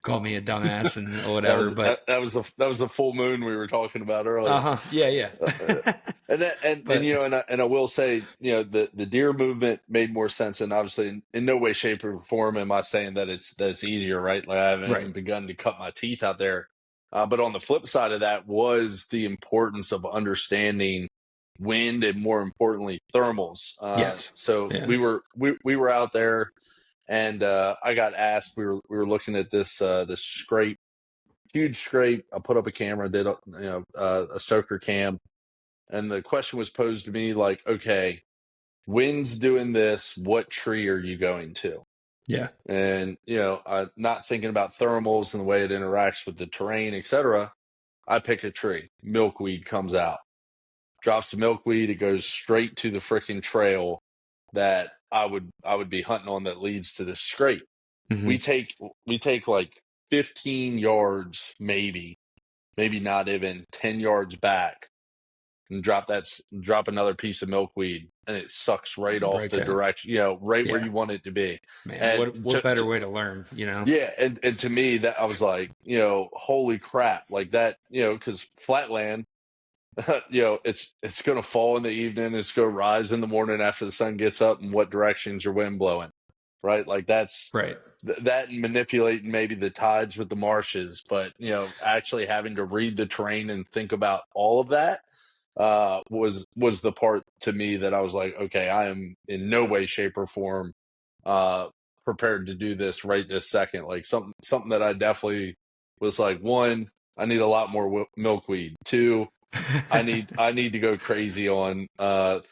called me a dumbass and That whatever. was But that was the full moon we were talking about earlier. yeah, yeah. Uh, uh, But and I will say, the deer movement made more sense, and obviously in no way, shape, or form am I saying that it's easier, right? Like I haven't right, even begun to cut my teeth out there. But on the flip side of that was the importance of understanding wind and, more importantly, thermals. yes, So yeah, we were out there, and I got asked. We were looking at this scrape, huge scrape. I put up a camera, did a soaker cam, and the question was posed to me like, okay, wind's doing this. What tree are you going to? yeah, And not thinking about thermals and the way it interacts with the terrain, etc. I pick a tree. Milkweed comes out, drops the milkweed. It goes straight to the freaking trail that I would be hunting on that leads to this scrape. hmm We take like 15 yards, maybe not even 10 yards back, and drop another piece of milkweed, and it sucks right off right the there. direction, right where Yeah, you want it to be. man. And What better way to learn? yeah, and to me, that I was like, holy crap, like that, because flatland, it's going to fall in the evening, it's going to rise in the morning after the sun gets up, and what direction's your wind blowing, right? Like that's Right. that, and manipulating maybe the tides with the marshes, but actually having to read the terrain and think about all of that was the part to me that I was like, okay, I am in no way, shape, or form uh, prepared to do this right this second. Like something that I definitely was like, one, I need a lot more milkweed. Two, I need to go crazy on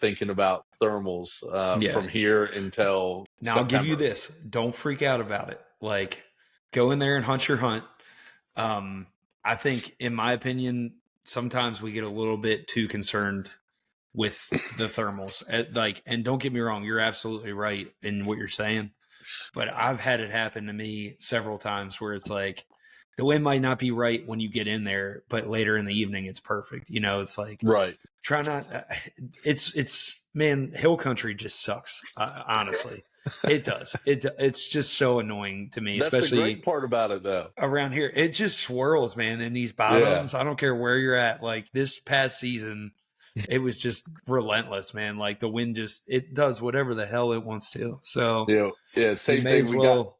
thinking about thermals Yeah. from here until Now I'll give you September. this. Don't freak out about it. Like go in there and hunt your hunt. Um, I think in my opinion, sometimes we get a little bit too concerned with the thermals. Like, and don't get me wrong, you're absolutely right in what you're saying. But I've had it happen to me several times where it's like the wind might not be right when you get in there, but later in the evening it's perfect. It's like Right. try not. It's man, hill country just sucks. Honestly, it does. It's just so annoying to me, That's the great especially part about it, though. around here. It just swirls, man. In these Yeah. bottoms, I don't care where you're at. Like this past season, it was just relentless, man. Like the wind just it does whatever the hell it wants to. So Yeah. you Same may thing. as We got well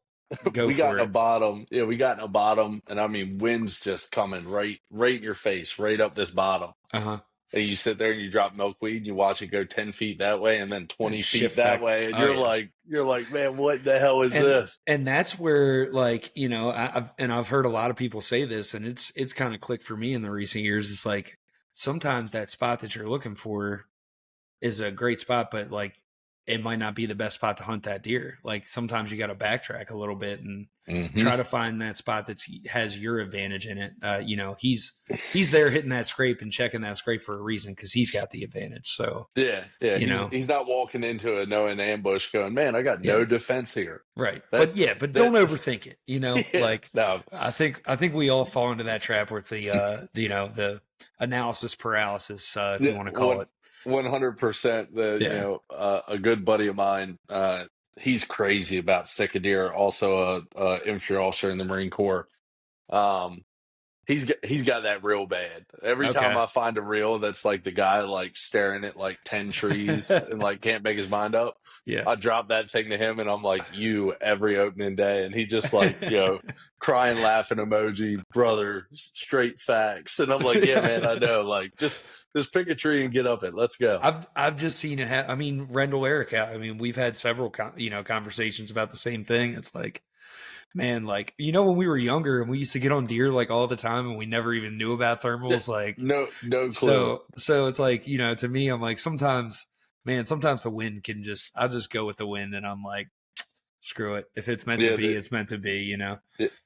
go we got for in a it. bottom. Yeah, we got in a bottom, and I mean, wind's just coming right in your face, right up this bottom. Uh huh. And you sit there and you drop milkweed, and you watch it go 10 feet that way, and then And 20 feet shift that back. way, and Oh yeah. you're like, man, what the hell is and this? and that's where like I've heard a lot of people say this, and it's kind of clicked for me in the recent years. It's like sometimes that spot that you're looking for is a great spot, but like it might not be the best spot to hunt that deer. Like sometimes you got to backtrack a little bit and Hmm. try to find that spot that has your advantage in it. He's there hitting that scrape and checking that scrape for a reason because he's got the advantage. So Yeah. you He's know, he's not walking into a knowing ambush, going, man, I got yeah. no defense here. Right. That But yeah, but that don't overthink it, yeah, like no, I think we all fall into that trap with the analysis paralysis, if you yeah, want to call one it. 100%. Yeah. A good buddy of mine, he's crazy about sick of deer. Also, a infantry officer in the Marine Corps. Um, He's got that real bad. Every time Okay. I find a reel that's like the guy like staring at like 10 trees and like can't make his mind up, Yeah. I drop that thing to him and I'm like, you every opening day. And he just like, crying, laughing emoji, brother, straight facts. And I'm like, yeah, man, I know. Like just pick a tree and get up it. Let's go. I've just seen it. I mean, Rendell Eric. I mean, we've had several conversations about the same thing. It's like, man, like when we were younger and we used to get on deer like all the time and we never even knew about thermals. Like, No clue. so it's like to me, I'm like sometimes, man, sometimes the wind can I'll just go with the wind and I'm like, screw it. If it's meant to Yeah, be, it's meant to be.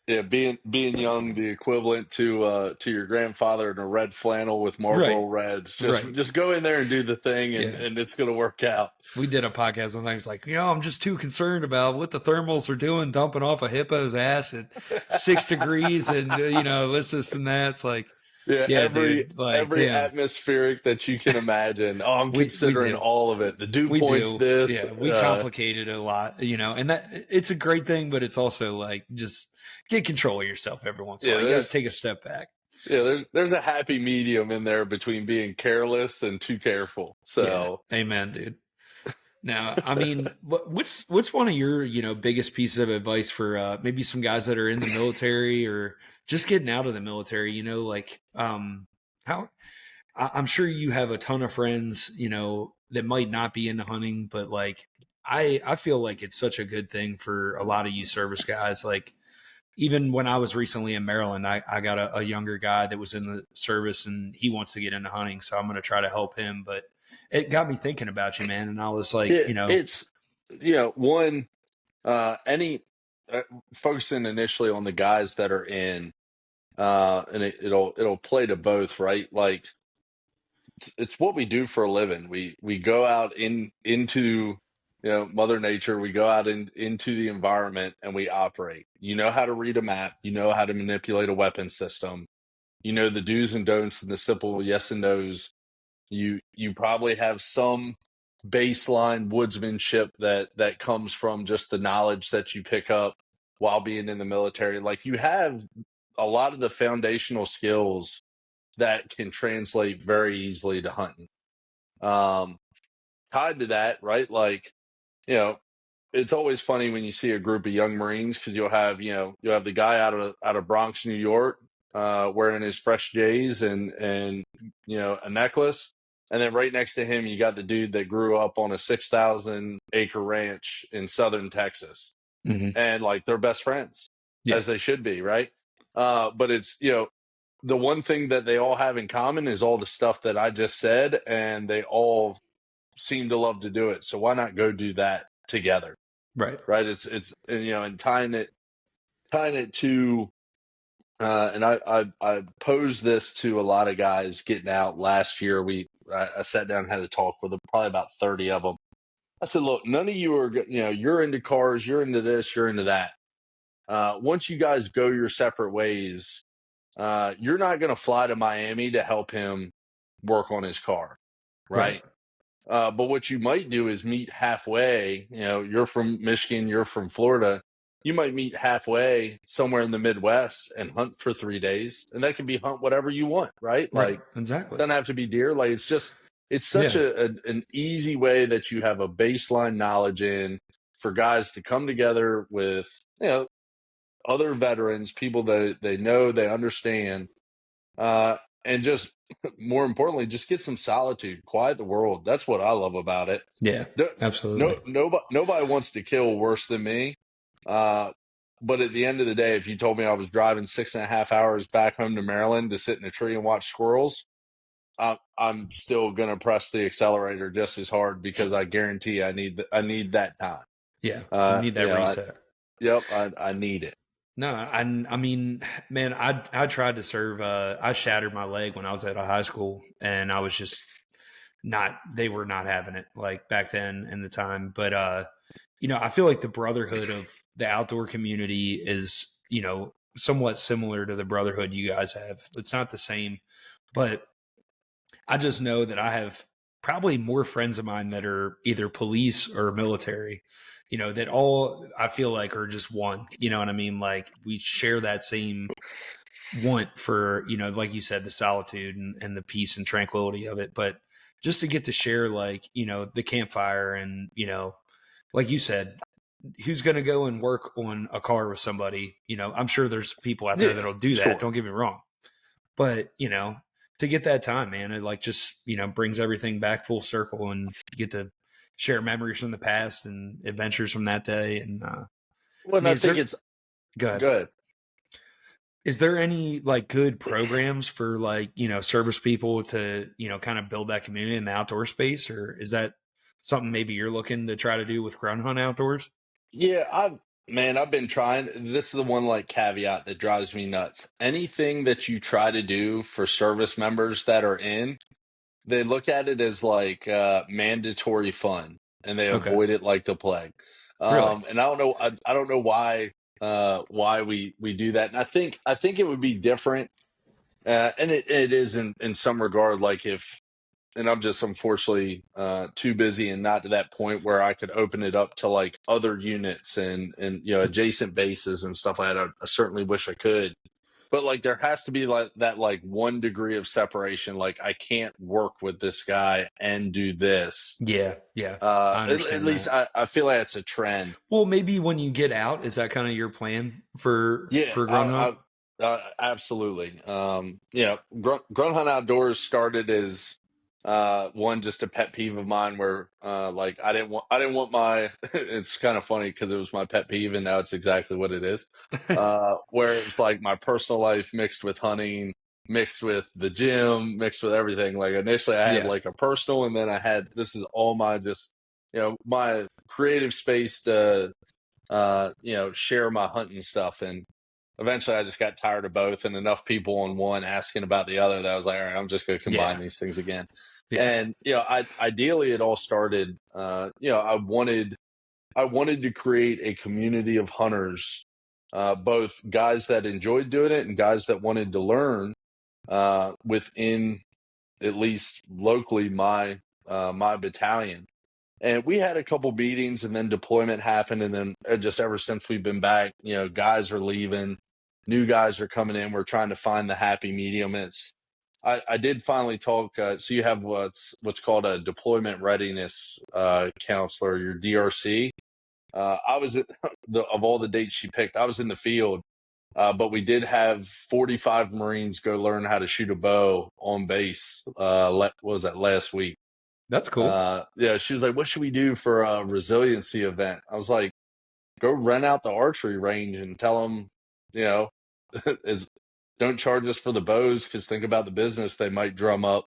yeah, being young, the equivalent to your grandfather in a red flannel with Right. Marlboro Reds. Right. Just go in there and do the thing, and Yeah. and it's gonna work out. We did a podcast and I was like, I'm just too concerned about what the thermals are doing, dumping off a hippo's ass at 6 degrees and, this and that. It's like, Yeah, yeah, dude, like, every damn, atmospheric that you can imagine. Oh, I'm we considering do. all of it. The dew We points, do. this. Yeah. We complicate it a lot, and that it's a great thing, but it's also like just get control of yourself every once in a Yeah, while. You got to take a step back. there's a happy medium in there between being careless and too careful. Yeah. So Amen, dude. Now, I mean, what's one of your biggest pieces of advice for maybe some guys that are in the military or just getting out of the military? Like how I'm sure you have a ton of friends that might not be into hunting, but like I feel like it's such a good thing for a lot of you service guys. Like even when I was recently in Maryland, I got a younger guy that was in the service and he wants to get into hunting, so I'm going to try to help him. But it got me thinking about you, man, and I was like, it's one any focusing initially on the guys that are in and it'll play to both, right? Like it's what we do for a living. We go out into Mother Nature. We go out into the environment and we operate. You know how to read a map. You know how to manipulate a weapon system. You know the do's and don'ts and the simple yes and no's. You probably have some baseline woodsmanship that comes from just the knowledge that you pick up while being in the military. Like you have a lot of the foundational skills that can translate very easily to hunting. Um, Tied to that, right? Like, you know, it's always funny when you see a group of young Marines because you'll have the guy out of Bronx, New York, wearing his fresh J's and a necklace, and then right next to him you got the dude that grew up on a 6,000 acre ranch in southern Texas, mhm. and like they're best friends Yeah, as they should be, right? But it's the one thing that they all have in common is all the stuff that I just said, and they all seem to love to do it. So why not go do that together? right. Right? It's and tying it to and I posed this to a lot of guys getting out last year. I sat down and had a talk with them, probably about 30 of them. I said, look, none of you are you're into cars, you're into this, you're into that. Once you guys go your separate ways, you're not going to fly to Miami to help him work on his car, Right. right? But what you might do is meet halfway. You're from Michigan, you're from Florida. You might meet halfway somewhere in the Midwest and hunt for 3 days, and that can be hunt whatever you want, right? Right. Like, Exactly. doesn't have to be deer. Like, it's such Yeah. an easy way that you have a baseline knowledge in for guys to come together with other veterans, people that they know, they understand, and just more importantly, just get some solitude, quiet the world. That's what I love about it. Yeah. No, Absolutely. nobody wants to kill worse than me. Uh, but at the end of the day, if you told me I was driving 6.5 hours back home to Maryland to sit in a tree and watch squirrels, I'm still gonna press the accelerator just as hard because I guarantee I need that time. Yeah. You need that reset. I need it. No, I mean, man, I tried to serve. I shattered my leg when I was at a high school, and I was just not. They were not having it like back then in the time. But I feel like the brotherhood of the outdoor community is somewhat similar to the brotherhood you guys have. It's not the same, but I just know that I have probably more friends of mine that are either police or military, that all I feel like are just one, you know what I mean? Like we share that same want for, like you said, the solitude and the peace and tranquility of it, but just to get to share, like, the campfire and, like you said, who's going to go and work on a car with somebody? I'm sure there's people out there Yeah, that'll do that. sure. Don't get me wrong. But, to get that time, man, it like just, brings everything back full circle and you get to share memories from the past and adventures from that day. And, Well, I and mean, I think it's go ahead. good. Is there any like good programs for like, service people to, kind of build that community in the outdoor space? Or is that something maybe you're looking to try to do with Ground Hunt Outdoors? Yeah, I've been trying. This is the one like caveat that drives me nuts. Anything that you try to do for service members that are in, they look at it as like mandatory fun, and they Okay. avoid it like the plague. Really? And I don't know, I don't know why we do that. And I think it would be different, and it is in some regard. Like if, and I'm just unfortunately too busy and not to that point where I could open it up to like other units and adjacent bases and stuff like that. I certainly wish I could, but like there has to be like that like 1 degree of separation. Like I can't work with this guy and do this. Yeah. Yeah. I At understand least that. I feel like it's a trend. Well, maybe when you get out, is that kind of your plan Yeah, for Grunt Hunt? absolutely. Grunt Hunt Outdoors started as one just a pet peeve of mine where like I didn't want my it's kind of funny because it was my pet peeve and now it's exactly what it is. Where it was like my personal life mixed with hunting, mixed with the gym, mixed with everything. Like initially I had Yeah. like a personal and then I had this is all my just my creative space to share my hunting stuff. And eventually I just got tired of both and enough people on one asking about the other that I was like, all right, I'm just going to combine Yeah. these things again. Yeah. And, ideally it all started, I wanted to create a community of hunters, both guys that enjoyed doing it and guys that wanted to learn, within at least locally my battalion. And we had a couple beatings and then deployment happened. And then just ever since we've been back, guys are leaving, new guys are coming in. We're trying to find the happy medium. I did finally talk. So you have what's called a deployment readiness counselor, your DRC. I was of all the dates she picked, I was in the field, but we did have 45 Marines go learn how to shoot a bow on base. What was that last week? That's cool. Yeah, she was like, "What should we do for a resiliency event?" I was like, "Go rent out the archery range and tell them, you know, is don't charge us for the bows because think about the business they might drum up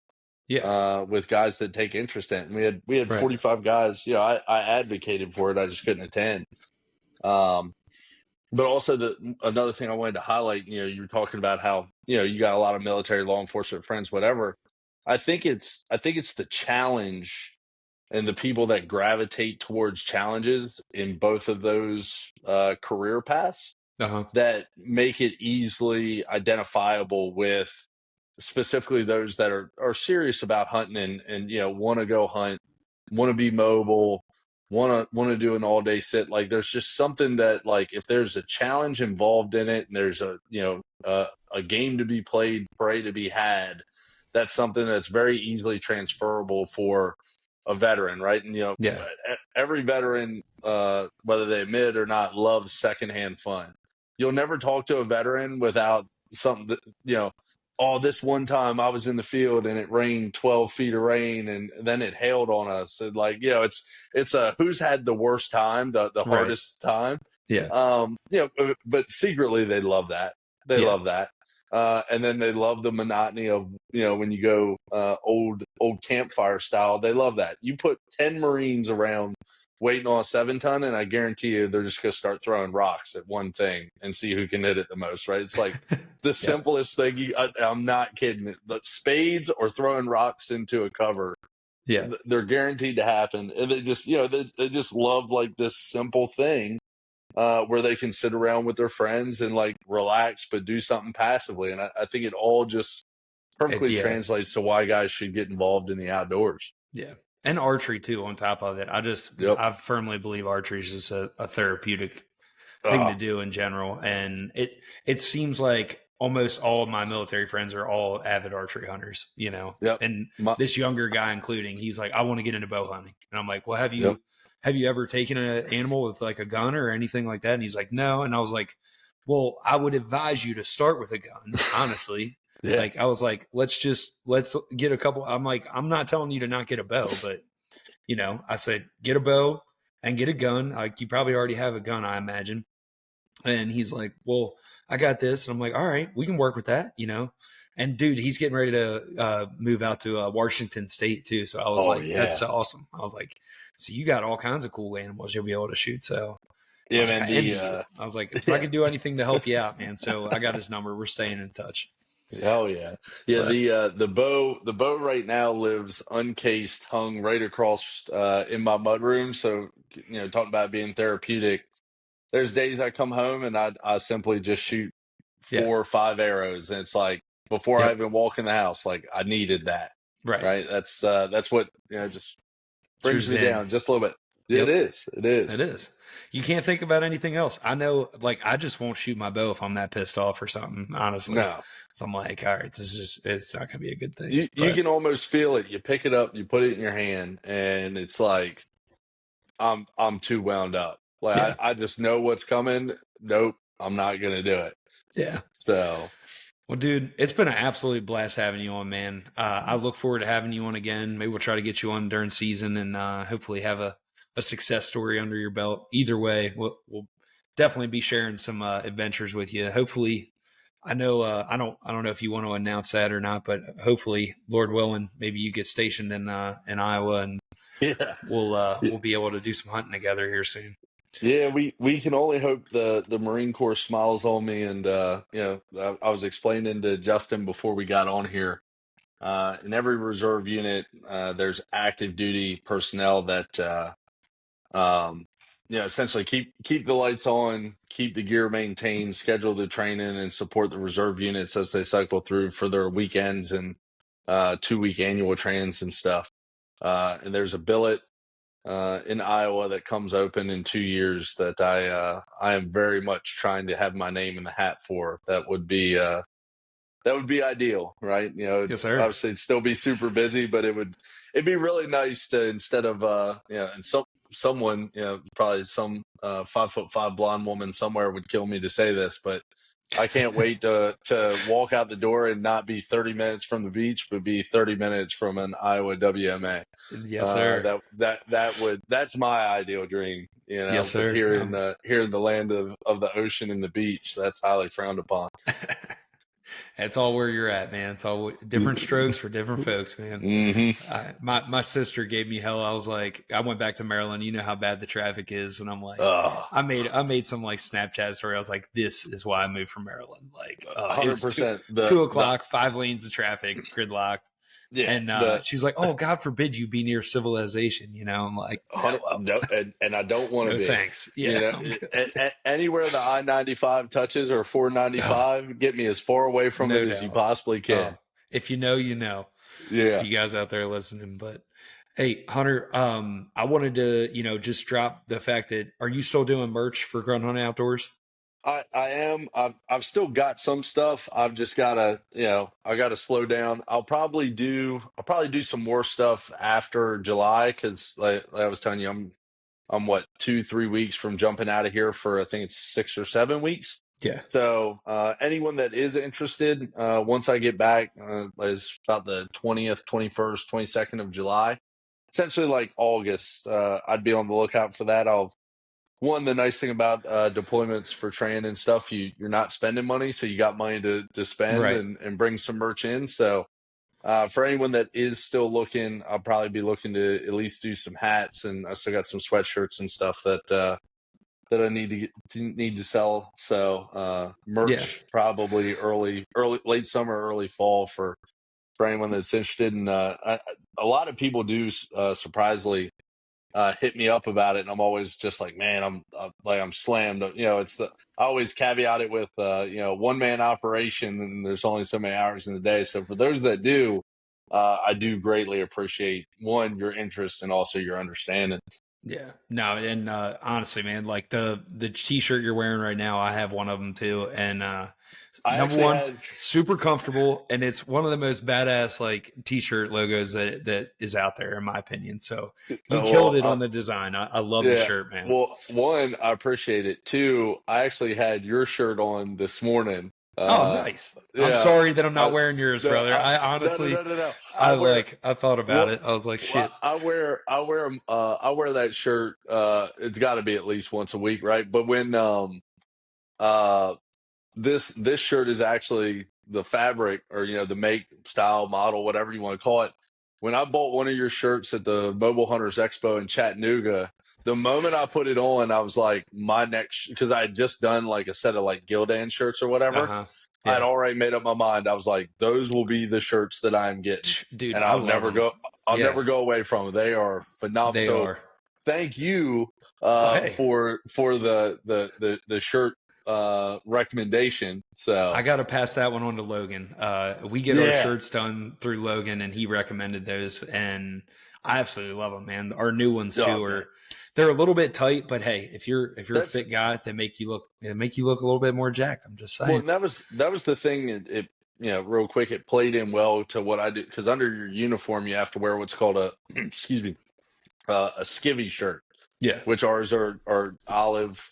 Yeah. with guys that take interest in it." And we had Right. 45 guys. I advocated for it. I just couldn't attend. Um, but also another thing I wanted to highlight. You were talking about how you got a lot of military law enforcement friends, whatever. I think it's the challenge and the people that gravitate towards challenges in both of those career paths Uh-huh. that make it easily identifiable with specifically those that are serious about hunting and want to go hunt, want to be mobile, want to do an all day sit. Like there's just something that like if there's a challenge involved in it and there's a game to be played, prey to be had, that's something that's very easily transferable for a veteran, right? And Yeah. every veteran, whether they admit it or not, loves secondhand fun. You'll never talk to a veteran without something that, oh, this one time I was in the field and it rained 12 feet of rain and then it hailed on us. And like, it's a who's had the worst time, the Right. hardest time. Yeah. But secretly they love that. They Yeah. love that. And then they love the monotony of, when you go old campfire style, they love that. You put 10 Marines around waiting on a 7-ton, and I guarantee you they're just going to start throwing rocks at one thing and see who can hit it the most, right? It's like the Yeah. simplest thing. I'm not kidding. The spades or throwing rocks into a cover, Yeah. they're guaranteed to happen. And they just, they just love like this simple thing where they can sit around with their friends and like relax, but do something passively. And I think it all just perfectly Yeah. translates to why guys should get involved in the outdoors. Yeah. And archery too on top of it. Yep. I firmly believe archery is just a therapeutic thing to Ah, do in general. And it seems like almost all of my military friends are all avid archery hunters, Yep. and My, this younger guy including, he's like, I want to get into bow hunting. And I'm like, well, have yep. you ever taken an animal with like a gun or anything like that? And he's like, no. And I was like, well, I would advise you to start with a gun, honestly. Yeah. Like, I was like, let's get a couple. I'm like, I'm not telling you to not get a bow, but I said, get a bow and get a gun. Like, you probably already have a gun, I imagine. And he's like, well, I got this. And I'm like, all right, we can work with that. And dude, he's getting ready to move out to Washington State too. So I was Oh like, that's yeah. so awesome. I was like, so you got all kinds of cool animals you'll be able to shoot. So I Yeah, was like, man. I envy you. I was like, if I Yeah. can do anything to help you out, man. So I got his number. We're staying in touch. Hell yeah. Yeah, But the bow right now lives uncased, hung right across in my mudroom. So, talking about being therapeutic. There's days I come home and I simply just shoot yeah, 4 or 5 arrows, and it's like before I yep, even walk in the house, like I needed that. right. Right? That's what, just It's your brings me zen. down just a little bit. It Yep. is. It It is. is. You can't think about anything else. I know, like, I just won't shoot my bow if I'm that pissed off or something, honestly. No. So I'm like, all right, it's not going to be a good thing. You But can almost feel it. You pick it up, you put it in your hand, and it's like I'm too wound up. Like yeah, I just know what's coming. Nope, I'm not gonna do it. yeah. So Well, dude, it's been an absolute blast having you on, man. I look forward to having you on again. Maybe we'll try to get you on during season and hopefully have a success story under your belt. Either way, we'll definitely be sharing some adventures with you. Hopefully, I know I don't know if you want to announce that or not, but hopefully, Lord willing, maybe you get stationed in Iowa and yeah. we'll be able to do some hunting together here soon. Yeah, we can only hope the Marine Corps smiles on me, and I was explaining to Justin before we got on here. In every reserve unit, there's active duty personnel that um, essentially keep the lights on, keep the gear maintained, schedule the training, and support the reserve units as they cycle through for their weekends and 2-week annual trainings and stuff. And there's a billet in Iowa that comes open in 2 years that I am very much trying to have my name in the hat for. That would be ideal, right? Yes, sir. Obviously it'd still be super busy, but it'd be really nice to, instead of and someone, probably some 5'5" blonde woman somewhere would kill me to say this, but I can't wait to walk out the door and not be 30 minutes from the beach, but be 30 minutes from an Iowa WMA. Yes, sir. That's my ideal dream, Yes, but sir. here in the land of the ocean and the beach, that's highly frowned upon. That's all where you're at, man. It's all different strokes for different folks, man. Mm-hmm. My sister gave me hell. I was like, I went back to Maryland. You know how bad the traffic is, and I'm like, Oh, I made some like Snapchat story. I was like, this is why I moved from Maryland. Like, it was 100%. two The o'clock, 5 lanes of traffic, gridlocked, Yeah, and the she's like, oh, God forbid you be near civilization. I'm like, yeah, 100, well, no, and I don't want to no be. thanks. Yeah, I'm good. Anywhere the I-95 touches or Oh, 495, get me as far away from it no as you doubt. possibly can. Oh, if you know, you know. If Yeah. you guys out there listening. But hey, Hunter, I wanted to, just drop the fact that, are you still doing merch for Grunt Hunt Outdoors? I am. I've still got some stuff. I've just gotta, I gotta slow down. I'll probably do some more stuff after July because, like I was telling you, I'm what 2-3 weeks from jumping out of here for, I think it's 6 or 7 weeks. Yeah. So anyone that is interested, once I get back, is about the 20th, 21st, 22nd of July, essentially like August. I'd be on the lookout for that. The nice thing about deployments for training and stuff, you're not spending money, so you got money to spend Right. and bring some merch in. So for anyone that is still looking, I'll probably be looking to at least do some hats, and I still got some sweatshirts and stuff that I need to sell. So Yeah. merch probably late summer, early fall for anyone that's interested. And a lot of people do surprisingly hit me up about it, and I'm always just like, man, I'm slammed. I always caveat it with one man operation, and there's only so many hours in the day. So for those that do, I do greatly appreciate your interest and also your understanding. Yeah. No, and honestly, man, like the t-shirt you're wearing right now, I have one of them too, and I Number actually one, had. super comfortable, and it's one of the most badass like t-shirt logos that is out there, in my opinion. So you killed Well, it on the design. I love the yeah. shirt, man. Well, one, I appreciate it. Two, I actually had your shirt on this morning. Oh, nice. I'm Yeah. sorry that I'm not I, wearing yours, no, brother. I no, no, honestly, no, no, no. I wear I thought about what it. I was like, shit. I wear that shirt. It's got to be at least once a week, right? But when uh this shirt is actually the fabric, or the make, style, model, whatever you want to call it. When I bought one of your shirts at the Mobile Hunters Expo in Chattanooga, the moment I put it on, I was like, my next, because I had just done like a set of like Gildan shirts or Uh whatever. huh. I had Yeah, already made up my mind. I was like, those will be the shirts that I'm getting, dude, and I love them. I'll Yeah, never go away from them. They are phenomenal. they So are. thank you Oh, hey, for the shirt recommendation. I So got to pass that one on to Logan. We get our yeah, shirts done through Logan, and he recommended those, and I absolutely love them, man. Our new ones oh too man, they're a little bit tight, but hey, if you're a that's fit guy, they make you look a little bit more jacked. I'm just well, saying. and that was the thing. Real quick, it played in well to what I do, because under your uniform you have to wear what's called a excuse me, a skivvy shirt, Yeah, which ours are olive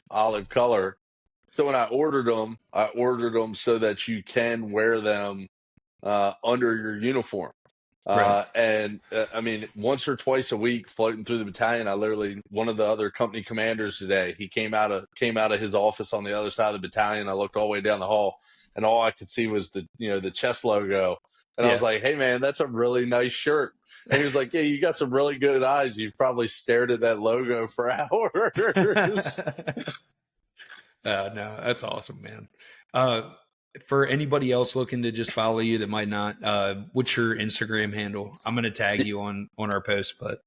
color. So when I ordered them so that you can wear them under your uniform. right. I mean, once or twice a week, floating through the battalion, I literally, one of the other company commanders today, he came out of his office on the other side of the battalion. I looked all the way down the hall, and all I could see was the chest logo. And I was Yeah. like, "Hey, man, that's a really nice shirt." And he was like, "Yeah, you got some really good eyes. You've probably stared at that logo for hours." No, that's awesome, man. Uh, for anybody else looking to just follow you that might not, what's your Instagram handle? I'm gonna tag you on our post, but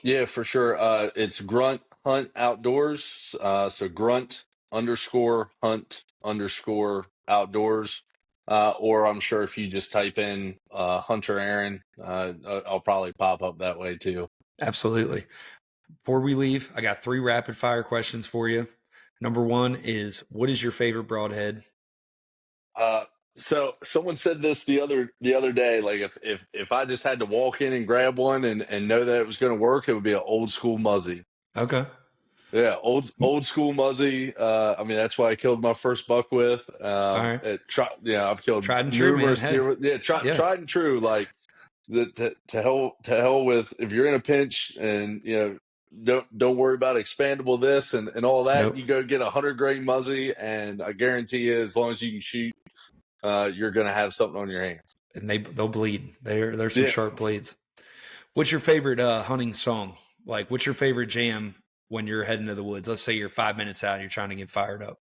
Yeah, for sure. It's Grunt Hunt Outdoors. So Grunt underscore Hunt underscore Outdoors. Or I'm sure if you just type in Hunter Aaron, I'll probably pop up that way too. absolutely. Before we leave, I got 3 rapid fire questions for you. Number one is, what is your favorite broadhead? Uh, so someone said this the other day, like if I just had to walk in and grab one and know that it was going to work, it would be an old school Muzzy. Okay. Yeah, old school Muzzy. I mean, that's why I killed my first buck with. All right. I've killed Tried and true, man. numerous Hey. deer with. Yeah, Yeah. tried and true. Like to hell with, if you're in a pinch and don't worry about expandable this and all that. Nope. You go get 100 grain Muzzy, and I guarantee you, as long as you can shoot, you're gonna have something on your hands. And they'll bleed. They're some Yeah. sharp blades. What's your favorite hunting song? Like, what's your favorite jam when you're heading to the woods? Let's say you're 5 minutes out and you're trying to get fired up.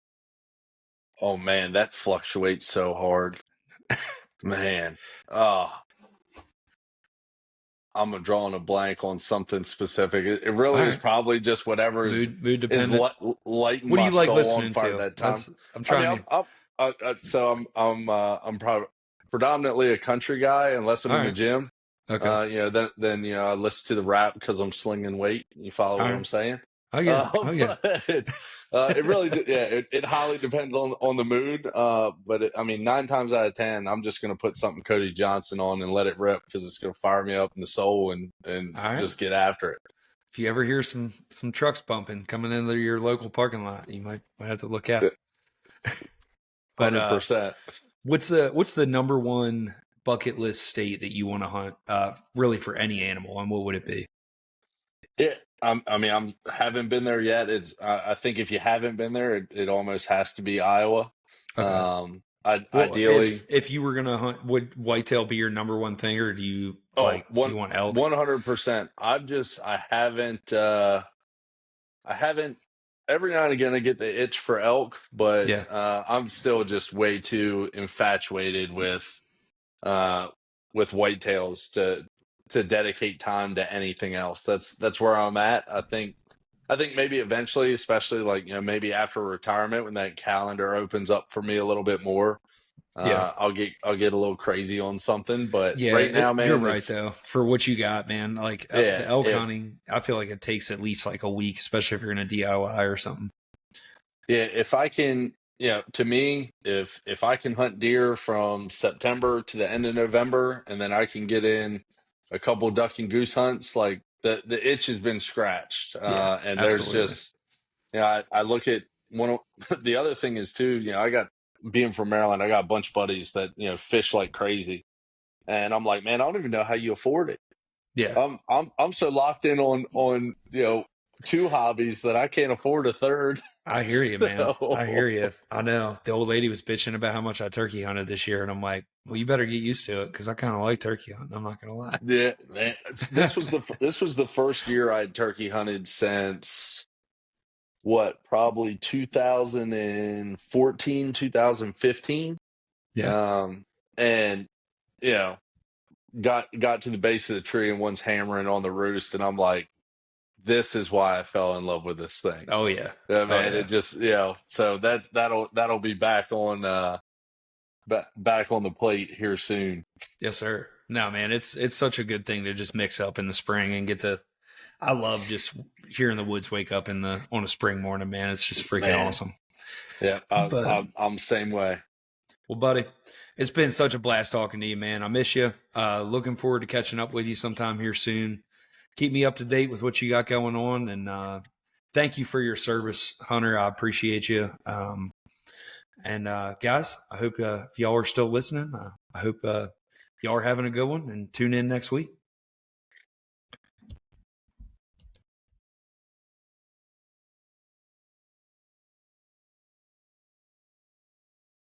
Oh man, that fluctuates so hard, man. Oh, I'm drawing a blank on something specific. It All really is right. probably just whatever Mood is dependent. lighting What do my you like soul on listening fire at to? that time. That's I'm I mean, trying to. I'm probably predominantly a country guy, unless I'm All in the right. gym. Okay. Then I listen to the rap because I'm slinging weight. You follow All what right. I'm saying? I get it. I get it. But it really, it highly depends on the mood. I mean, 9 times out of 10, I'm just gonna put something Cody Johnson on and let it rip, because it's gonna fire me up in the soul and All right. just get after it. If you ever hear some trucks bumping coming into your local parking lot, you might have to look out. But 100%. what's the number one bucket list state that you want to hunt? Really for any animal, and what would it be? Yeah, I mean, haven't been there yet. I think if you haven't been there, it almost has to be Iowa. Okay. Well, Ideally, if you were gonna hunt, would whitetail be your number one thing, or do you oh, you want elk? 100%. I haven't. Every now and again, I get the itch for elk, but Yeah, I'm still just way too infatuated uh, with whitetails to dedicate time to anything else. That's where I'm at. I think maybe eventually, especially like maybe after retirement, when that calendar opens up for me a little bit more, yeah, I'll get a little crazy on something. But yeah. right now, You're man, right if though. For what you got, man, like the yeah, elk hunting, I feel like it takes at least like a week, especially if you're gonna DIY or something. if I can. to me, if I can hunt deer from September to the end of November, and then I can get in a couple duck and goose hunts, like the itch has been scratched. Yeah, And there's absolutely. just, I look at the other thing is too, I got being from Maryland, I got a bunch of buddies that fish like crazy, and I'm like, man, I don't even know how you afford it. Yeah, I'm so locked in on two hobbies that I can't afford a third. I hear you, man. I hear So you. I know the old lady was bitching about how much I turkey hunted this year, and I'm like, well, you better get used to it because I kind of like turkey hunting. I'm not gonna lie. yeah, man, this was the first year I'd turkey hunted since what, probably 2014, 2015. Yeah. Um, and you know, got to the base of the tree and one's hammering on the roost, and I'm like, this is why I fell in love with this thing. Oh yeah. Yeah, Oh man, yeah. it just so that'll be back on back on the plate here soon. Yes, sir. No, man, it's such a good thing to just mix up in the spring and get to. I love just hearing the woods wake up on a spring morning, man. It's just freaking Man, awesome. yeah, But I'm same way. well, buddy, it's been such a blast talking to you, man. I miss you. Looking forward to catching up with you sometime here soon. Keep me up to date with what you got going on, and thank you for your service, Hunter. I appreciate you. And guys, I hope if y'all are still listening, I hope y'all are having a good one, and tune in next week.